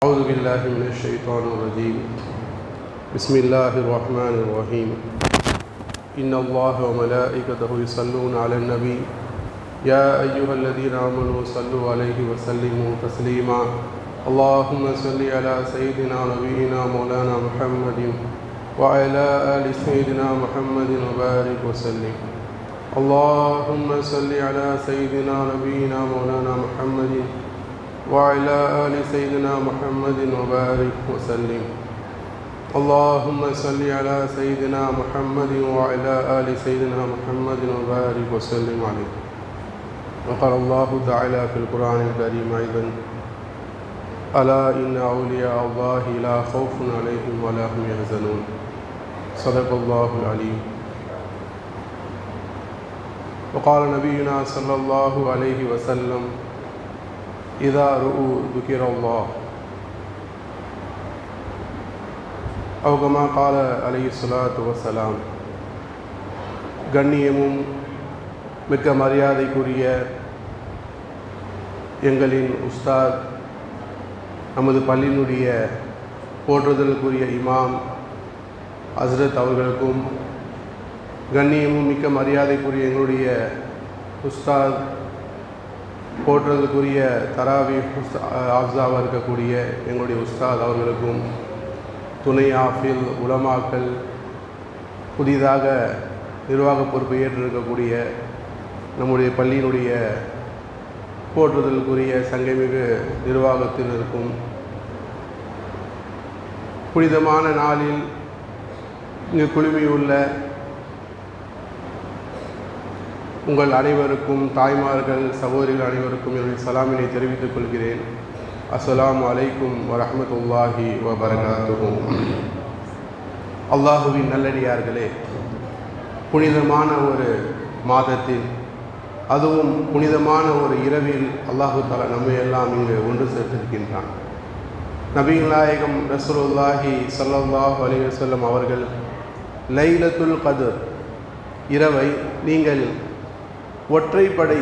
أعوذ بالله من الشيطان الرجيم. بسم الله الرحمن الرحيم. إن الله وملائكته يصلون على النبي يا أيها الذين آمنوا صلوا عليه وسلموا تسليما. اللهم صل على سيدنا نبينا مولانا محمد وعلى آل سيدنا محمد وبارك وسلم. اللهم صل على سيدنا نبينا مولانا محمد وعلى آل سيدنا محمد وبارك وسلم. اللهم صل على سيدنا محمد وعلى آل سيدنا محمد وبارك وسلم عليه. وقال الله تعالى في القرآن الكريم أيضا: ألا إن أولياء الله لا خوف عليهم ولا هم يحزنون. صدق الله العليم. وقال نبينا صلى الله عليه وسلم: إذا رؤوا ذكر الله أو كما قال عليه الصلاة والسلام. கண்ணியமும் மிக்க மரியாதைக்குரிய எங்களின் உஸ்தாத், நமது பள்ளியினுடைய போற்றுதலுக்குரிய இமாம் ஹஸ்ரத் அவர்களுக்கும், கண்ணியமும் மிக்க மரியாதைக்குரிய எங்களுடைய உஸ்தாத், போற்றுதலுக்குரிய தராவி ஆஃப்ஸாவாக இருக்கக்கூடிய எங்களுடைய உஸ்தாத் அவர்களுக்கும், துணை ஆஃபில் உலமாக்கள், புதிதாக நிர்வாக பொறுப்பை ஏற்றிருக்கக்கூடிய நம்முடைய பள்ளியினுடைய போற்றுதலுக்குரிய சங்கமிகு நிர்வாகத்தினருக்கும், புனிதமான நாளில் இங்கு குழுமியுள்ள உங்கள் அனைவருக்கும், தாய்மார்கள், சகோதரிகள் அனைவருக்கும் என்னுடைய சலாமினை தெரிவித்துக் கொள்கிறேன். அஸ்ஸலாமு அலைக்கும் வரஹ்மத்துல்லாஹி வபரகாத்துஹு. அல்லாஹுவின் நல்லடியார்களே, புனிதமான ஒரு மாதத்தில், அதுவும் புனிதமான ஒரு இரவில் அல்லாஹு தஆலா நம்மை எல்லாம் இங்கு ஒன்று சேர்த்திருக்கின்றான். நபிகள் நாயகம் ரசூலுல்லாஹி ஸல்லல்லாஹு அலைஹி வஸல்லம் அவர்கள் லைலத்துல் கத்ர் இரவை நீங்கள் ஒற்றைப்படை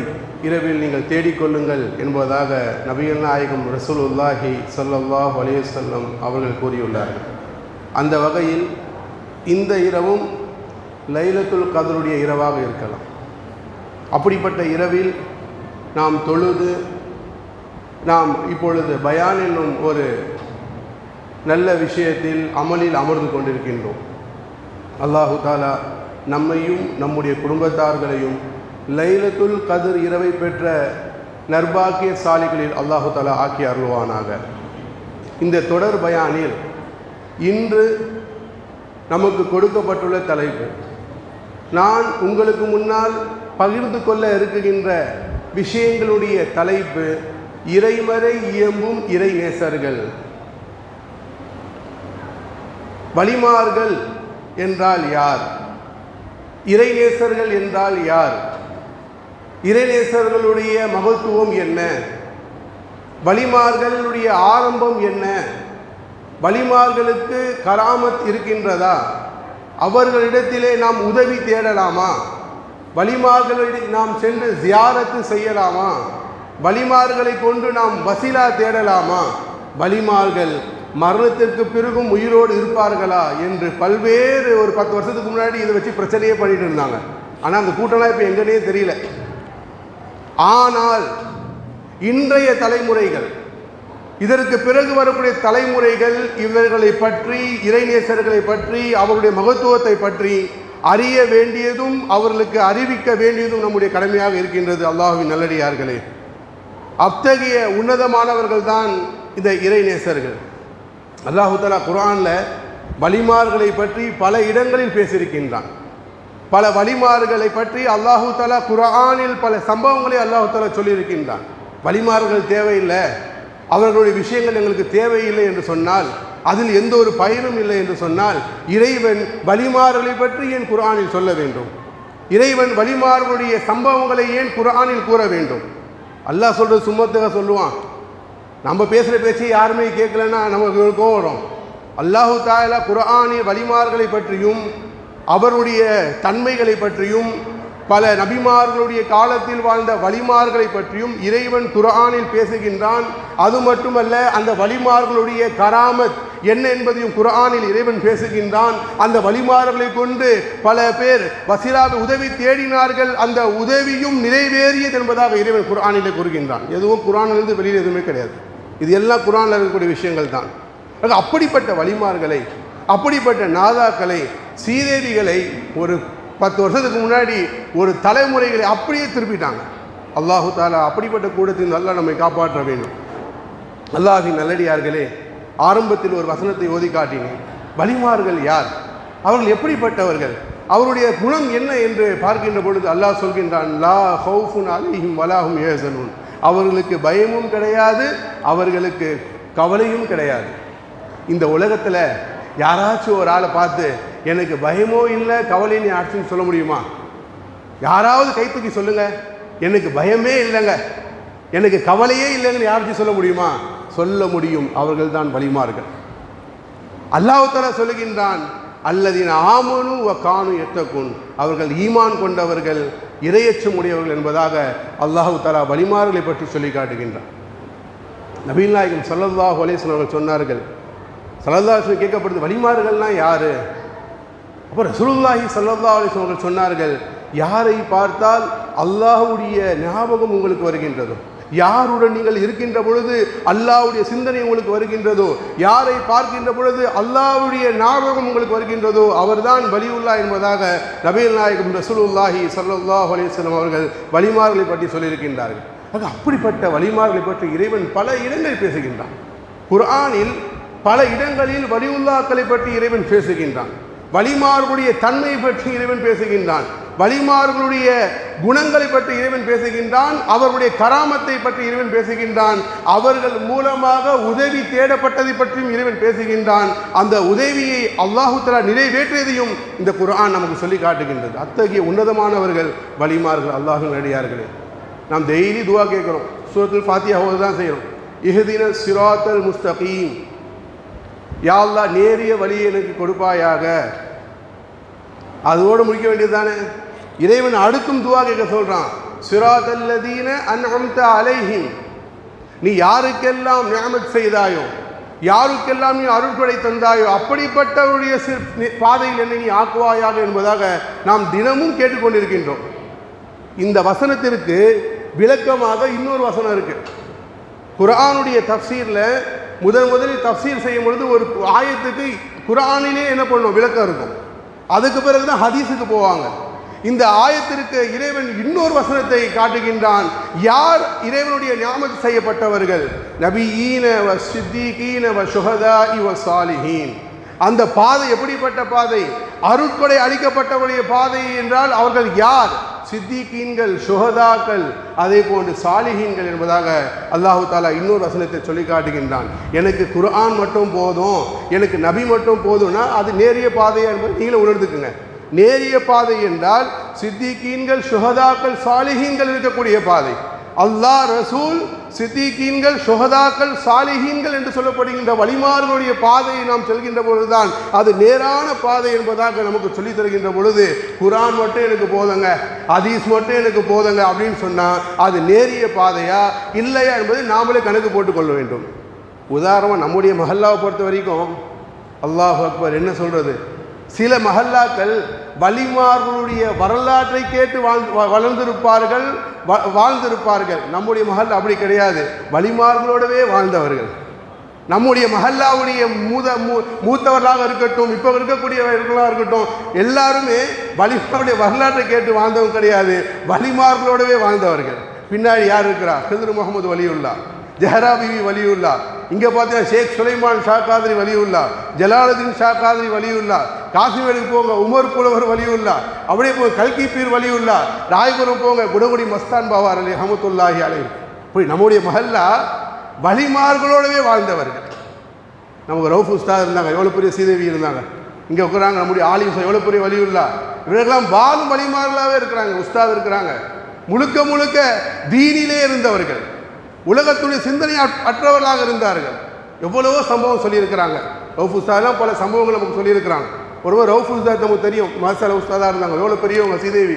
இரவில் நீங்கள் தேடிக்கொள்ளுங்கள் என்பதாக நபிகள் நாயகம் ரசூலுல்லாஹி ஸல்லல்லாஹு அலைஹி வஸல்லம் அவர்கள் கூறியுள்ளார்கள். அந்த வகையில் இந்த இரவும் லைலத்துல் கத்ருடைய இரவாக இருக்கலாம். அப்படிப்பட்ட இரவில் நாம் தொழுது, நாம் இப்பொழுது பயான் என்னும் ஒரு நல்ல விஷயத்தில் அமலில் அமர்ந்து கொண்டிருக்கின்றோம். அல்லாஹு தஆலா நம்மையும் நம்முடைய குடும்பத்தார்களையும் லைலத்துல் கத்ர் இரவை பெற்ற நர்பாக்கிய சாலிகளில் அல்லாஹு தஆலா ஆக்கி அருள்வானாக. இந்த தொடர் பயானில் இன்று நமக்கு கொடுக்கப்பட்டுள்ள தலைப்பு, நான் உங்களுக்கு முன்னால் பகிர்ந்து கொள்ள இருக்குகின்ற விஷயங்களுடைய தலைப்பு, இறைமறை இயம்பும் இறை நேசர்கள். வலிமார்கள் என்றால் யார்? இறைநேசர்கள் என்றால் யார்? இறைநேசர்களுடைய மகத்துவம் என்ன? வலிமார்களுடைய ஆரம்பம் என்ன? வலிமார்களுக்கு கராமத் இருக்கின்றதா? அவர்களிடத்திலே நாம் உதவி தேடலாமா? வலிமார்களிடம் நாம் சென்று ஜியாரத்து செய்யலாமா? வலிமார்களை கொண்டு நாம் வசிலா தேடலாமா? வலிமார்கள் மரணத்திற்கு பிறகும் உயிரோடு இருப்பார்களா என்று பல்வேறு ஒரு 10 வருஷத்துக்கு முன்னாடி இதை வச்சு பிரச்சனையே பண்ணிட்டு இருந்தாங்க. ஆனால் அந்த கூட்டம்லாம் இப்போ எங்கன்னே தெரியல. ஆனால் இன்றைய தலைமுறைகள், இதற்கு பிறகு வரக்கூடிய தலைமுறைகள் இவர்களை பற்றி, இறைநேசர்களை பற்றி, அவருடைய மகத்துவத்தை பற்றி அறிய வேண்டியதும் அவர்களுக்கு அறிவிக்க வேண்டியதும் நம்முடைய கடமையாக இருக்கின்றது. அல்லாஹ்வின் நல்லடியார்களே, அத்தகைய உன்னதமானவர்கள் தான் இந்த இறைநேசர்கள். அல்லாஹு தஆலா குர்ஆனில் வலிமார்களை பற்றி பல இடங்களில் பேசியிருக்கின்றான். பல வலிமார்களை பற்றி அல்லாஹு தஆலா குர்ஆனில் பல சம்பவங்களை அல்லாஹு தஆலா சொல்லியிருக்கின்றான். வலிமார்கள் தேவையில்லை, அவர்களுடைய விஷயங்கள் எங்களுக்கு தேவையில்லை என்று சொன்னால், அதில் எந்த ஒரு பயனும் இல்லை என்று சொன்னால், இறைவன் வலிமார்களை பற்றி ஏன் குர்ஆனில் சொல்ல வேண்டும்? இறைவன் வலிமார்களுடைய சம்பவங்களை ஏன் குர்ஆனில் கூற வேண்டும்? அல்லாஹ் சொல்கிறது சும்மத்துக சொல்லுவான். நம்ம பேசுகிற பேச்சை யாருமே கேட்கலன்னா நமக்கு கோவம் வரும். அல்லாஹு தஆலா குர்ஆனில் வலிமார்களை பற்றியும் அவருடைய தன்மைகளை பற்றியும் பல நபிமார்களுடைய காலத்தில் வாழ்ந்த வலிமார்களை பற்றியும் இறைவன் குர்ஆனில் பேசுகின்றான். அது மட்டுமல்ல, அந்த வலிமார்களுடைய கராமத் என்ன என்பதையும் குர்ஆனில் இறைவன் பேசுகின்றான். அந்த வலிமார்களை கொண்டு பல பேர் வசீலாவை உதவி தேடினார்கள், அந்த உதவியும் நிறைவேறியது என்பதாக இறைவன் குர்ஆனிலே கூறுகின்றான். எதுவும் குர்ஆனிலிருந்து வெளியில் எதுவுமே கிடையாது, இது எல்லாம் குர்ஆனில் இருக்கக்கூடிய விஷயங்கள் தான். அப்படிப்பட்ட வலிமார்களை, அப்படிப்பட்ட நாதாக்களை, சீதேவிகளை ஒரு 10 வருஷத்துக்கு முன்னாடி ஒரு தலைமுறைகளை அப்படியே திருப்பிட்டாங்க. அல்லாஹு தாலா அப்படிப்பட்ட கூட்டத்தில் நல்லா நம்மை காப்பாற்ற வேண்டும். அல்லாஹின் நல்லடியார்களே, ஆரம்பத்தில் ஒரு வசனத்தை ஓதி காட்டினேன். வலிமார்கள் யார், அவர்கள் எப்படிப்பட்டவர்கள், அவருடைய குணம் என்ன என்று பார்க்கின்ற பொழுது அல்லாஹ் சொல்கின்றான், லா ஹவுஃபுன் அலைஹிம் வலாஹும் யஹ்சனூன். அவர்களுக்கு பயமும் கிடையாது, அவர்களுக்கு கவலையும் கிடையாது. இந்த உலகத்தில் யாராச்சும் ஒரு ஆளை பார்த்து எனக்கு பயமோ இல்லை கவலைன்னு ஆச்சுன்னு சொல்ல முடியுமா? யாராவது கை தூக்கி சொல்லுங்க, எனக்கு பயமே இல்லைங்க, எனக்கு கவலையே இல்லைங்கன்னு யாராச்சும் சொல்ல முடியுமா? சொல்ல முடியும். அவர்கள் தான் வலிமார்கள். அல்லாஹ் தஆலா சொல்லுகின்றான், அல்லதீன ஆமனு வ கானு யத்தகுன். அவர்கள் ஈமான் கொண்டவர்கள், இறையச்சம் உடையவர்கள் என்பதாக அல்லாஹ் தஆலா வலிமார்களை பற்றி சொல்லி காட்டுகின்றான். நபிகள் நாயகம் ஸல்லல்லாஹு அலைஹி வஸல்லம் அவர்கள் சொன்னார்கள், ஸல்லல்லாஹு அலைஹி வஸல்லம் கேட்கப்படுது, வலிமார்கள்லாம் யாரு? அப்போ ரசூலுல்லாஹி ஸல்லல்லாஹு அலைஹி வஸல்லம் அவர்கள் சொன்னார்கள், யாரை பார்த்தால் அல்லாஹ்வுடைய ஞாபகம் உங்களுக்கு வருகின்றதோ, யாருடன் நீங்கள் இருக்கின்ற பொழுது அல்லாஹ்வுடைய சிந்தனை உங்களுக்கு வருகின்றதோ, யாரை பார்க்கின்ற பொழுது அல்லாஹ்வுடைய ஞாபகம் உங்களுக்கு வருகின்றதோ அவர்தான் வலியுல்லாஹ் என்பதாக நபிகள் நாயகம் ரசூலுல்லாஹி ஸல்லல்லாஹு அலைஹி வஸல்லம் அவர்கள் வலிமார்களை பற்றி சொல்லியிருக்கின்றார்கள். அப்படிப்பட்ட வலிமார்களை பற்றி இறைவன் பல இடங்களில் பேசுகின்றான். குர்ஆனில் பல இடங்களில் வலியுல்லாக்களை பற்றி இறைவன் பேசுகின்றான். வலிமார்களுடைய தன்மை பற்றி இறைவன் பேசுகின்றான். வலிமார்களுடைய குணங்களை பற்றி இறைவன் பேசுகின்றான். அவர்களுடைய கராமத்தை பற்றி இறைவன் பேசுகின்றான். அவர்கள் மூலமாக உதவி தேடப்பட்டதை பற்றியும் இறைவன் பேசுகின்றான். அந்த உதவியை அல்லாஹு தஆலா நிறைவேற்றியதையும் இந்த குர்ஆன் நமக்கு சொல்லி காட்டுகின்றது. அத்தகைய உன்னதமானவர்கள் வலிமார்கள், அல்லாஹ்வின் நல்லடியார்களே. நாம் டெய்லி துவா கேட்குறோம், சூரத்துல் ஃபாத்திஹா தான் செய்கிறோம். இஹ்தின சிராத்தல் முஸ்தகீம், யா அல்லாஹ் நேரிய வழியை எனக்கு கொடுப்பாயாக. அதோடு முடிக்க வேண்டியது தானே. இறைவன் அடுத்தும் துவா கேட்க சொல்றான், சிராத்தல்லதீன அன்அம்த அலைஹிம். நீ யாருக்கெல்லாம் நிஅமத் செய்தாயோ, யாருக்கெல்லாம் நீ அருள்கொடை தந்தாயோ அப்படிப்பட்டவருடைய பாதையில் என்னை நீ ஆக்குவாயாக என்பதாக நாம் தினமும் கேட்டுக்கொண்டிருக்கின்றோம். இந்த வசனத்திற்கு விளக்கமாக இன்னொரு வசனம் இருக்கு. குர்ஆனுடைய தஃப்சீரில் முதலில் தஃப்சீர் செய்யும் பொழுது ஒரு ஆயத்துக்கு குர்ஆனிலே என்ன பண்ணும், விளக்கம் இருக்கும். அதுக்கு பிறகுதான் ஹதீஸுக்கு போவாங்க. இந்த ஆயத்திற்கு இறைவன் இன்னொரு வசனத்தை காட்டுகின்றான். யார் இறைவனுடைய நியாமத் செய்யப்பட்டவர்கள், நபியீன வ சித்தீகீன வ ஷுஹதாஇ வ சாலிஹீன். அந்த பாதை எப்படிப்பட்ட பாதை? அருட்கொடை அளிக்கப்பட்டவருடைய பாதை என்றால் அவர்கள் யார்? சித்திகீன்கள், சுஹதாக்கள், அதே போன்று சாலிஹீன்கள் என்பதாக அல்லாஹு தாலா இன்னொரு வசனத்தை சொல்லி காட்டுகின்றான். எனக்கு குர்ஆன் மட்டும் போதும், எனக்கு நபி மட்டும் போதும்னா அது நேரிய பாதையா என்பது நீங்களே உணர்ந்துக்குங்க. நேரிய பாதை என்றால் சித்திகீன்கள், சுஹதாக்கள், சாலிஹீன்கள் இருக்கக்கூடிய பாதை. அல்லாஹ், ரசூல், சித்திகீன்கள், சுஹதாக்கள், சாலிஹீன்கள் என்று சொல்லப்படுகின்ற வலிமார்களுடைய பாதையை நாம் செல்கின்ற பொழுதுதான் அது நேரான பாதை என்பதாக நமக்கு சொல்லி தருகின்ற பொழுது, குர்ஆன் மட்டும் எனக்கு போதுங்க, ஹதீஸ் மட்டும் எனக்கு போதுங்க அப்படின்னு சொன்னால் அது நேரிய பாதையா இல்லையா என்பதை நாமளே கணக்கு போட்டுக்கொள்ள வேண்டும். உதாரணமாக நம்முடைய மஹல்லாவை பொறுத்த வரைக்கும் அல்லாஹ் அக்பர் என்ன சொல்றது, சில மஹல்லாக்கள் வலிமார்களுடைய வரலாற்றை கேட்டு வாழ்ந்திருப்பார்கள். நம்முடைய மஹல்லா அப்படி கிடையாது, வலிமார்களோடவே வாழ்ந்தவர்கள். நம்முடைய மஹல்லாவுடைய மூத்தவர்களாக இருக்கட்டும், இப்போ இருக்கக்கூடியவர்களாக இருக்கட்டும், எல்லாருமே வலிமாருடைய வரலாற்றை கேட்டு வாழ்ந்தவங்க கிடையாது, வலிமார்களோடவே வாழ்ந்தவர்கள். பின்னாடி யார் இருக்கிறா? ஹிதர் முகமது வலியுல்லா, ஜஹரா பிவி வலியுல்லா, இங்கே பார்த்தீங்கன்னா ஷேக் சுலைமான் ஷா காதிரி வலியுல்லா, ஜலாலுதீன் ஷா காதிரி வலியுல்லா, காசிமேடுக்கு போங்க உமர் புலவர் வலியுல்லா, அப்படியே போங்க கல்கி பீர் வலியுல்லா, ராய்புரம் போங்க குடகுடி மஸ்தான் பாவார் அலி ரஹ்மத்துல்லாஹி அலைஹி. இப்படி நம்முடைய மஹல்லா வலிமார்களோடவே வாழ்ந்தவர்கள். நமக்கு ரவுஃப் உஸ்தாத் இருந்தாங்க, எவ்வளோ பெரிய சீதேவி இருந்தாங்க. இங்கே உட்குறாங்க நம்முடைய ஆலிம் எவ்வளோ பெரிய வலியுல்லா. இவர்களெல்லாம் வாழும் வலிமார்களாகவே இருக்கிறாங்க. உஸ்தாத் இருக்கிறாங்க, முழுக்க முழுக்க தீனிலே இருந்தவர்கள், உலகத்துடைய சிந்தனை அற்றவர்களாக இருந்தார்கள். எவ்வளவோ சம்பவம் சொல்லியிருக்கிறாங்க. ரவுஃப் உஸ்தாத்லாம் பல சம்பவங்கள் நமக்கு சொல்லியிருக்கிறாங்க. ஒருவர் ரவுஃப் உஸ்தாத் நமக்கு தெரியும், மாசால உஸ்தாதாக இருந்தாங்க, எவ்வளோ பெரியவங்க சீதேவி.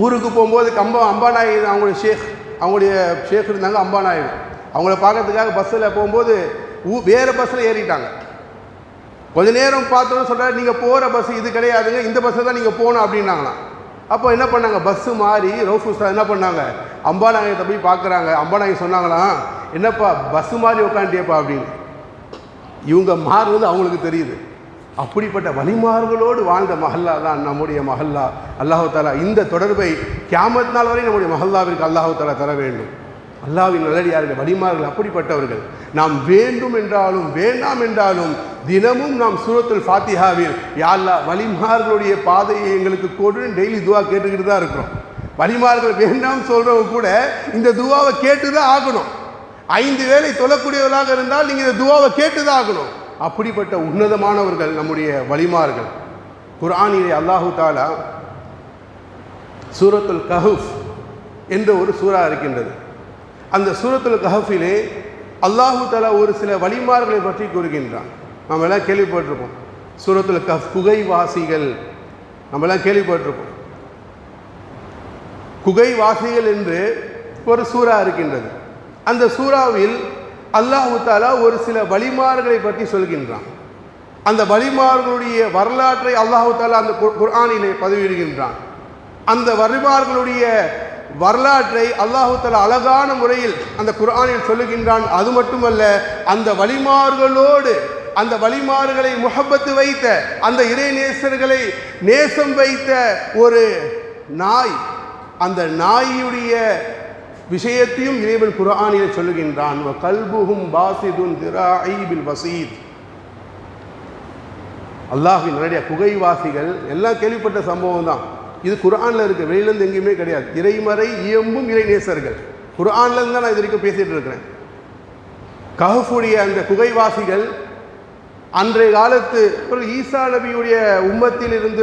ஊருக்கு போகும்போது அம்பாநாயகி அவங்களுடைய ஷேக் இருந்தாங்க அம்பாநாயகி. அவங்கள பார்க்கறதுக்காக பஸ்ஸில் போகும்போது வேறு பஸ்ஸில் ஏறிட்டாங்க. கொஞ்ச நேரம் பார்த்தோன்னு சொல்கிறாரு, நீங்கள் போகிற பஸ் இது கிடையாதுங்க, இந்த பஸ்ஸில் தான் நீங்கள் போகணும் அப்படின்னாங்களாம். அப்போ என்ன பண்ணாங்க, பஸ்ஸு மாறி ரவுஃப் உஸ்தாத் என்ன பண்ணாங்க, அம்பாநாயகத்தை போய் பார்க்குறாங்க. அம்பாநாயகி சொன்னாங்களாம், என்னப்பா பஸ்ஸு மாதிரி உட்காந்துட்டியப்பா அப்படின்னு. இவங்க மாறுறது அவங்களுக்கு தெரியுது. அப்படிப்பட்ட வழிமார்களோடு வாழ்ந்த மஹல்லா தான் நம்முடைய மஹல்லா. அல்லாஹு தாலா இந்த தொடர்பை கியாமத் நாள் வரை நம்முடைய மஹல்லாவிற்கு அல்லாஹு தாலா தர வேண்டும். அல்லாஹ்வின் நல்லடியார்கள் வழிமார்கள் அப்படிப்பட்டவர்கள். நாம் வேண்டும் என்றாலும் வேண்டாம் என்றாலும் தினமும் நாம் சூரத்துல் ஃபாத்திஹாவில் யா அல்லாஹ் வழிமார்களுடைய பாதையை எங்களுக்கு கொடு டெய்லி துவா கேட்டுக்கிட்டு தான் இருக்கிறோம். வழிமார்கள் வேண்டாம் சொல்கிறவங்க கூட இந்த துவாவை கேட்டு தான் ஆகணும். 5 வேளை தொழக்கூடியவர்களாக இருந்தால் நீங்கள் இந்த துவாவை கேட்டு தான் ஆகணும். அப்படிப்பட்ட உன்னதமானவர்கள் நம்முடைய வழிமார்கள். குர்ஆனிலே அல்லாஹு தாலா சூரத்துல் கஹஃப் என்ற ஒரு சூரா இருக்கின்றது. அந்த சூரத்துல் கஹஃபிலே அல்லாஹு தாலா ஒரு சில வழிமார்களை பற்றி கூறுகின்றான். நம்ம எல்லாம் கேள்விப்பட்டிருப்போம். சூரத்துல் கஹஃப் குகைவாசிகள் நம்மெல்லாம் கேள்விப்பட்டிருப்போம். குகைவாசிகள் என்று ஒரு சூரா இருக்கின்றது. அந்த சூறாவில் அல்லாஹு தாலா ஒரு சில வழிமார்களை பற்றி சொல்கின்றான். அந்த வழிமார்களுடைய வரலாற்றை அல்லாஹு தாலா அந்த குர்ஆனிலே பதிவிடுகின்றான். அந்த வழிமார்களுடைய வரலாற்றை அல்லாஹு தாலா அழகான முறையில் அந்த குர்ஆனில் சொல்லுகின்றான். அது மட்டுமல்ல, அந்த வழிமார்களோடு அந்த வழிமார்களை முஹப்பத்து வைத்த அந்த இறைநேசர்களை நேசம் வைத்த ஒரு நாய், அந்த நாயுடைய விஷயத்தையும் இறைவன் குர்ஆனிலே சொல்லுகின்றான். வ கல்புஹும் பாசிதுன் திராஇ பில் வஸீத். அல்லாஹ்வின் நல்லடியா குகைவாசிகள் எல்லாம் கேள்விப்பட்ட சம்பவம் தான். இது குர்ஆனில் இருக்குது, வெளியிலேருந்து எங்கேயுமே கிடையாது. இறைமறை இயம்பும் இறைநேசர்கள் குர்ஆன்லேருந்து தான் நான் இது வரைக்கும் பேசிகிட்டு இருக்கிறேன். கஹஃபுடைய அந்த குகைவாசிகள் அன்றைய காலத்து ஒரு ஈசா நபியுடைய உம்மத்தில் இருந்து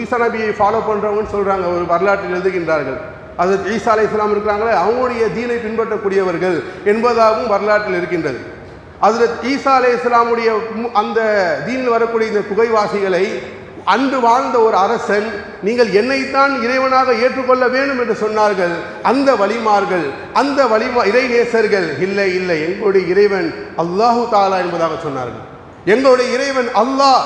ஈசா நபியை ஃபாலோ பண்ணுறவங்கன்னு சொல்கிறாங்க, ஒரு வரலாற்றில் எழுதுகின்றார்கள். அது ஈசா அலைஹிஸ்ஸலாம் இருக்கிறாங்களே, அவங்களுடைய தீனை பின்பற்றக்கூடியவர்கள் என்பதாகவும் வரலாற்றில் இருக்கின்றது. அதில் ஈசா அலைஹிஸ்ஸலாமுடைய அந்த தீனில் வரக்கூடிய இந்த குகைவாசிகளை அன்று வாழ்ந்த ஒரு அரசன், நீங்கள் என்னைத்தான் இறைவனாக ஏற்றுக்கொள்ள வேண்டும் என்று சொன்னார்கள். அந்த வழிமார்கள், அந்த இறைநேசர்கள் இல்லை இல்லை, எங்களுடைய இறைவன் அல்லாஹு தாலா என்பதாக சொன்னார்கள். எங்களுடைய இறைவன் அல்லாஹ்,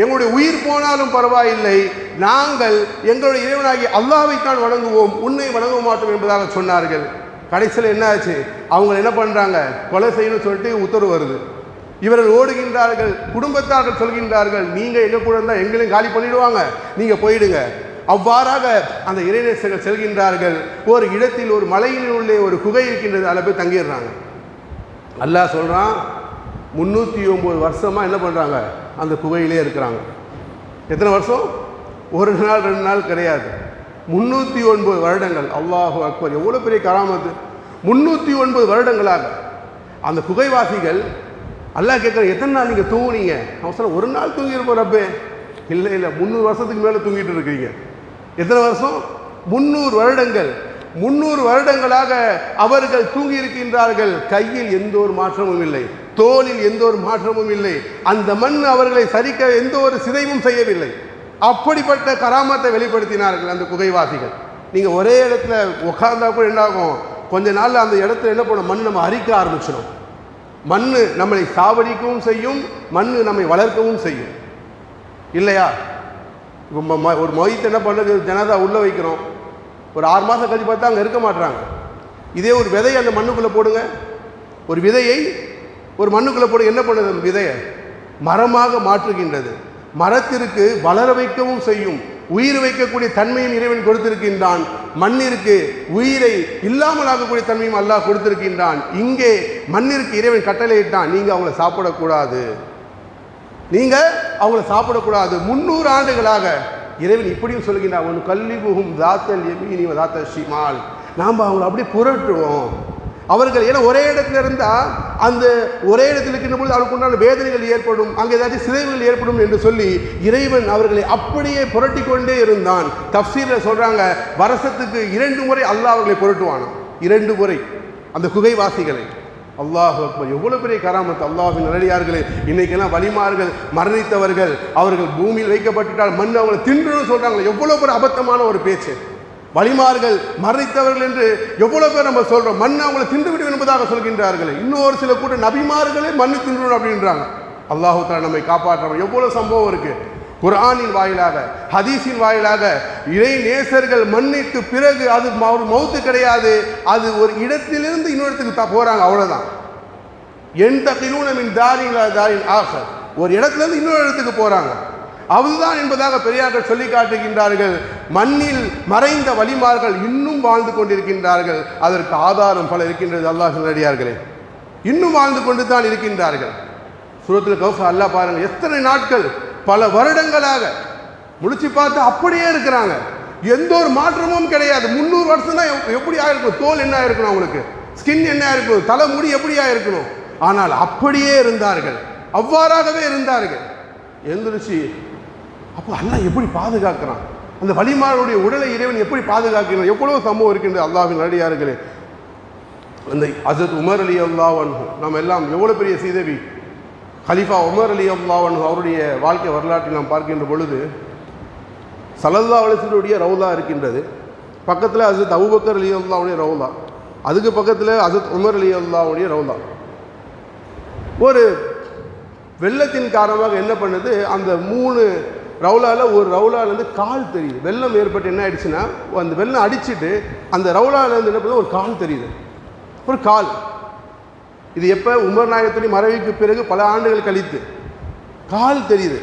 எங்களுடைய உயிர் போனாலும் பரவாயில்லை, நாங்கள் எங்களுடைய இறைவனாகி அல்லாஹ்வைத்தான் வணங்குவோம், உன்னை வணங்க மாட்டோம் என்பதாக சொன்னார்கள். கடைசியில் என்ன ஆச்சு, அவங்க என்ன பண்ணுறாங்க, கொலை செய்யணும்னு சொல்லிட்டு உத்தரவு வருது. இவர்கள் ஓடுகின்றார்கள். குடும்பத்தார்கள் சொல்கின்றார்கள், நீங்கள் எங்கள் கூட இருந்தால் எங்களையும் காலி பண்ணிடுவாங்க, நீங்கள் போயிடுங்க. அவ்வாறாக அந்த இறைநேசர்கள் செல்கின்றார்கள். ஒரு இடத்தில் ஒரு மலையில் உள்ள ஒரு குகை இருக்கின்றது, அதில் போய் தங்கிடுறாங்க. அல்லாஹ் சொல்கிறான், 309 வருஷமாக என்ன பண்ணுறாங்க, அந்த குகையிலே இருக்கிறாங்க. எத்தனை வருஷம்? ஒரு நாள் 2 நாள் கிடையாது, 309 வருடங்கள். அல்லாஹு அக்பர், எவ்வளோ பெரிய கராமத்து! 309 வருடங்களாக அந்த குகைவாசிகள் அல்லாஹ் கேட்குற, எத்தனை நாள் நீங்கள் தூங்குனீங்க? அவன் சொல்ல, ஒரு நாள் தூங்கியிருப்போம் ரப்பே. இல்லை இல்லை, 300 வருஷத்துக்கு மேலே தூங்கிட்டு இருக்கிறீங்க. எத்தனை வருஷம்? 300 வருடங்கள். 300 வருடங்களாக அவர்கள் தூங்கி இருக்கின்றார்கள். கையில் எந்த ஒரு மாற்றமும் இல்லை, தோளில் எந்த ஒரு மாற்றமும் இல்லை, அந்த மண் அவர்களை சரிக்க எந்த ஒரு சிதைவும் செய்யவில்லை. அப்படிப்பட்ட கராமத்தை வெளிப்படுத்தினார்கள் அந்த குகைவாசிகள். நீங்கள் ஒரே இடத்துல உட்கார்ந்தா கூட என்னாகும், கொஞ்ச நாள் அந்த இடத்துல என்ன பண்ண, மண் நம்ம அரிக்க ஆரம்பிச்சிடும். மண் நம்மளை சாவடிக்கவும் செய்யும், மண் நம்மை வளர்க்கவும் செய்யும், இல்லையா? ஒரு மொய்த்து என்ன பண்ணுறது, ஜனதா உள்ளே வைக்கிறோம், ஒரு 6 மாதம் கழிச்சு பார்த்தா அங்கே இருக்க மாட்டுறாங்க. இதே ஒரு விதையை அந்த மண்ணுக்குள்ளே போடுங்க, ஒரு விதையை ஒரு மண்ணுக்குள்ளே போடுங்க, என்ன பண்ணுது, அந்த விதையை மரமாக மாற்றுகின்றது. மரத்திற்கு வளர வைக்கவும் செய்யும், உயிர் வைக்கக்கூடிய தன்மையும் இறைவன் கொடுத்திருக்கின்றான். மண்ணிற்கு உயிரை இல்லாமல் ஆகக்கூடிய தன்மையும் அல்லாஹ் கொடுத்திருக்கின்றான். இங்கே மண்ணிற்கு இறைவன் கட்டளையிட்டான், நீங்கள் அவங்கள சாப்பிடக்கூடாது, நீங்கள் அவங்கள சாப்பிடக்கூடாது. 300 ஆண்டுகளாக இறைவன் இப்படியும் சொல்கின்றான், ஒன்று கல்லிபுகும் தாத்தல் எமீனி தாத்தல் ஷிமால். நாம் அவங்களை அப்படியே புரட்டுவோம். அவர்கள் ஏன்னா ஒரே இடத்துல இருந்தால் அந்த ஒரே இடத்துல இருக்கின்ற பொழுது அவருக்கு உண்டான வேதனைகள் ஏற்படும், அங்கே ஏதாச்சும் சிதைவுகள் ஏற்படும் என்று சொல்லி இறைவன் அவர்களை அப்படியே புரட்டி கொண்டே இருந்தான். தஃப்சீரில் சொல்கிறாங்க, வருஷத்துக்கு 2 முறை அல்லாஹ் அவர்களை புரட்டுவானாம். 2 முறை அந்த குகைவாசிகளை. அல்லாஹ் அக்பர், எவ்வளோ பெரிய கராமத்! அல்லாஹ்வின் நல்லடியார்களே, இன்றைக்கெல்லாம் வலிமார்கள் மரணித்தவர்கள் அவர்கள் பூமியில் வைக்கப்பட்டுட்டால் மண் அவங்களை தின்றுன்னு சொல்கிறாங்க. எவ்வளோ ஒரு அபத்தமான ஒரு பேச்சு! வலிமார்கள் மரணித்தவர்கள் என்று எவ்வளவு பேர் நம்ம சொல்றோம். மண் அவங்களை தின்றுவிடும் என்பதாக சொல்கின்றார்கள். இன்னொரு சில கூட நபிமார்களே மண்ணு தின்றுவிடும் அப்படின்றாங்க. அல்லாஹ் தஆலா நம்மை காப்பாற்றணும். எவ்வளவு சம்பவம் இருக்கு குர்ஆனின் வாயிலாக, ஹதீஸின் வாயிலாக. இறை நேசர்கள் மன்னித்து பிறகு அது மௌத்து கிடையாது, அது ஒரு இடத்திலிருந்து இன்னொரு இடத்துக்கு போறாங்க, அவ்வளவுதான். யன்தகிலூன மின் தாரின் இலா தாரின் ஆகர், ஒரு இடத்துல இருந்து இன்னொரு இடத்துக்கு போறாங்க, அதுதான் என்பதாக பெரியார்கள் சொல்லி காட்டுகின்றார்கள். மண்ணில் மறைந்த வலிமார்கள் இன்னும் வாழ்ந்து கொண்டிருக்கின்றார்கள். அதற்கு ஆதாரம் பல இருக்கின்றது. அல்லாஹ்வின் அடியார்களே, இன்னும் வாழ்ந்து கொண்டு தான் இருக்கின்றார்கள். சூரத்துல் கஹ்ஃப் அல்லாஹ் பாருங்க, எத்தனை நாட்கள், பல வருடங்களாக முடிச்சு பார்த்து அப்படியே இருக்கிறாங்க. எந்த ஒரு மாற்றமும் கிடையாது. 300 வருஷம் தான் எப்படி ஆயிருக்கும், தோல் என்ன ஆயிருக்கணும், அவங்களுக்கு ஸ்கின் என்ன ஆயிருக்கணும், தலைமுடி எப்படி ஆயிருக்கணும், ஆனால் அப்படியே இருந்தார்கள், அவ்வாறாகவே இருந்தார்கள். எந்திரிச்சு அப்போ அல்லாஹ் எப்படி பாதுகாக்கிறான், அந்த வலிமாருடைய உடலை இறைவன் எப்படி பாதுகாக்கிறான், எவ்வளவு சம்பவம் இருக்கின்றது. அல்லாஹ்வின் அடியார்களே, அந்த ஹஜ்ரத் உமர் ரலியல்லாஹு அன்ஹு, நாம் எல்லாம் எவ்வளவு பெரிய சீதேவி கலீஃபா உமர் ரலியல்லாஹு அன்ஹு அவருடைய வாழ்க்கை வரலாற்றை நாம் பார்க்கின்ற பொழுது ஸல்லல்லாஹு அலைஹி வஸல்லம் ரவுலா இருக்கின்றது, பக்கத்தில் ஹஜ்ரத் அபூபக்கர் ரலியல்லாஹுடைய ரவுலா, அதுக்கு பக்கத்தில் ஹஜ்ரத் உமர் ரலியல்லாஹுடைய ரவுலா. ஒரு வெள்ளத்தின் காரணமாக என்ன பண்ணுது, அந்த 3 ரவுலாவில் ஒரு ரவுலாலேருந்து கால் தெரியுது. வெள்ளம் ஏற்பட்டு என்ன ஆயிடுச்சுன்னா, அந்த வெள்ளம் அடிச்சுட்டு அந்த ரவுலாலேருந்து என்ன பண்ணுது, ஒரு கால் தெரியுது, ஒரு கால். இது எப்போ, உமர் நாயகத்துடைய மறைவுக்கு பிறகு பல ஆண்டுகள் கழித்து கால் தெரியுது.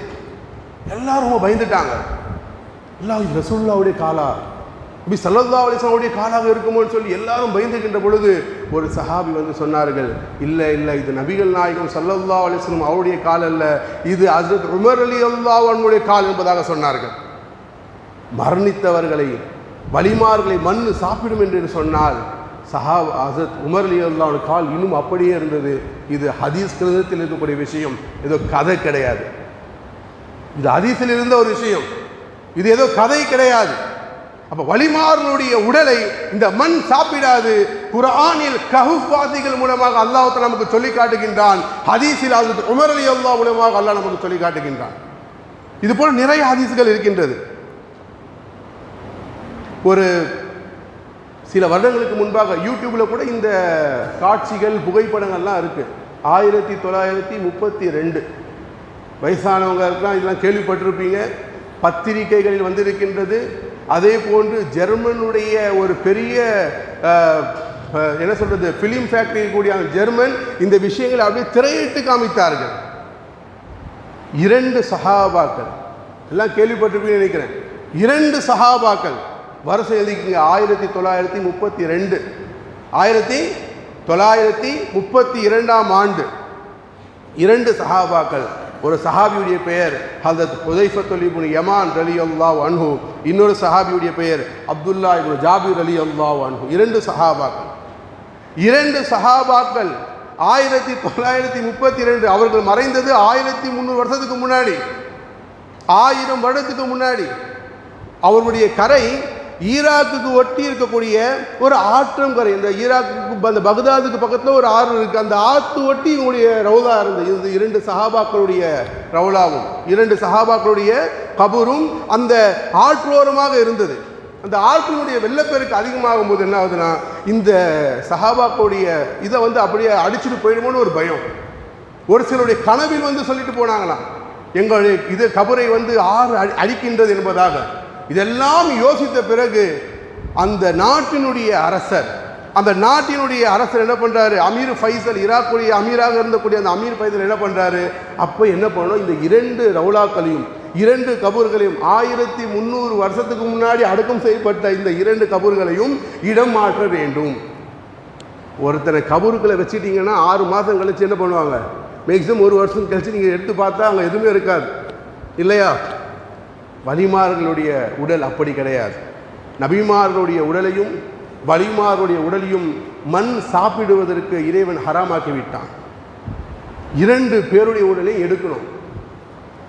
எல்லாரும் பயந்துட்டாங்க. எல்லாம் ரசூலுல்லாஹ்வுடைய காலா, நபி ஸல்லல்லாஹு அலைஹி வஸல்லம் காலாக இருக்குமோன்னு சொல்லி எல்லாரும் பயந்துகின்ற பொழுது ஒரு சஹாபி வந்து சொன்னார்கள், இல்லை இல்லை, இது நபிகள் நாயகம் ஸல்லல்லாஹு அலைஹி வஸல்லம் அவருடைய கால் அல்ல, இது ஹஜ்ரத் உமர் ரலியல்லாஹு அன்ஹுடைய கால் என்பதாக சொன்னார்கள். மரணித்தவர்களை, வலிமார்களை மண் சாப்பிடும் என்று சொன்னால் ஹஜ்ரத் உமர் ரலியல்லாஹு கால் இன்னும் அப்படியே இருந்தது. இது ஹதீஸ் கிரந்தத்தில் இருக்கக்கூடிய விஷயம், ஏதோ கதை கிடையாது. இது ஹதீஸில் இருந்த ஒரு விஷயம், இது ஏதோ கதை கிடையாது. அப்ப வலிமார்களுடைய உடலை இந்த மண் சாப்பிடாது. குர்ஆனில் கஹ்ஃப் வாசிகள் மூலமாக அல்லாஹ் தஆலா நமக்கு சொல்லி காட்டுகின்றான். ஹதீஸில் ஹஜ்ரத் உமர் ரலியல்லாஹு மூலமாக அல்லாஹ் நமக்கு சொல்லி காட்டுகின்றான். இது போல நிறைய ஹதீஸ்கள் இருக்கின்றது. ஒரு சில வருடங்களுக்கு முன்பாக யூடியூப்பில் கூட இந்த காட்சிகள், புகைப்படங்கள்லாம் இருக்குது. 1932 வயசானவங்களுக்கெல்லாம் இதெல்லாம் கேள்விப்பட்டிருப்பீங்க, பத்திரிகைகளில் வந்திருக்கின்றது. அதே போன்று ஜெர்மனுடைய ஒரு பெரிய என்ன சொல்கிறது, ஃபிலிம் ஃபேக்டரி கூடிய ஜெர்மன் இந்த விஷயங்களை அப்படியே திரையிட்டு காமித்தார்கள். 2 சஹாபாக்கள், எல்லாம் கேள்விப்பட்டிருப்பீங்கன்னு நினைக்கிறேன். 2 சஹாபாக்கள், வருஷம் எழுதிக்கிங்க, 1932 1932ஆம் ஆண்டு 2 சஹாபாக்கள். ஒரு சஹாபியுடைய பெயர் ஹஜ்ரத் ஹுதைஃபத்துல் இப்னு யமான் ரலியல்லாஹு அன்ஹு, இன்னொரு சஹாபியுடைய பெயர் அப்துல்லா இப்னு ஜாபிர் ரலியல்லாஹு அன்ஹு. 2 சஹாபாக்கள். 2 சஹாபாக்கள் 1932, அவர்கள் மறைந்தது 1300 வருஷத்துக்கு முன்னாடி, 1000 வருடத்துக்கு முன்னாடி. அவர்களுடைய கரை ஈராக்குக்கு ஒட்டி இருக்கக்கூடிய ஒரு ஆற்றங்கரை. இந்த ஈராக்குக்கு, அந்த பக்தாதுக்கு பக்கத்தில் ஒரு ஆறு இருக்குது, அந்த ஆற்று ஒட்டி இவங்களுடைய ரவுலா இருந்தது. இது 2 சஹாபாக்களுடைய ரவுலாவும் 2 சஹாபாக்களுடைய கபரும் அந்த ஆற்றோரமாக இருந்தது. அந்த ஆற்றினுடைய வெள்ளப்பெருக்கு அதிகமாகும் போது என்ன ஆகுதுன்னா, இந்த சஹாபாக்களுடைய இதை வந்து அப்படியே அடிச்சுட்டு போயிடுமோன்னு ஒரு பயம். ஒரு சிலருடைய கனவில் வந்து சொல்லிட்டு போனாங்களாம், எங்களுடைய இது கபரை வந்து ஆறு அழிக்கின்றது என்பதாக. இதெல்லாம் யோசித்த பிறகு அந்த நாட்டினுடைய அரசர் என்ன பண்றாரு, அமீர் ஃபைசல், ஈராக்குடைய அமீராக இருந்தக்கூடிய அந்த அமீர் ஃபைசல் என்ன பண்றாரு, அப்போ என்ன பண்ணணும், இந்த 2 ரவுலாக்களையும் 2 கபூர்களையும் 1300 வருஷத்துக்கு முன்னாடி அடக்கம் செய்யப்பட்ட இந்த 2 கபூர்களையும் இடம் மாற்ற வேண்டும். ஒருத்தனை கபூர்களை வச்சுட்டீங்கன்னா 6 மாதம் கழிச்சு என்ன பண்ணுவாங்க, மேக்ஸிமம் 1 வருஷம் கழிச்சு நீங்கள் எடுத்து பார்த்தா அங்கே எதுவுமே இருக்காது இல்லையா. வலிமார்களுடைய உடல் அப்படி கிடையாது. நபிமார்களுடைய உடலையும் வலிமார்களுடைய உடலையும் மண் சாப்பிடுவதற்கு இறைவன் ஹராமாக்கி விட்டான். 2 பேருடைய உடலையும் எடுக்கணும்.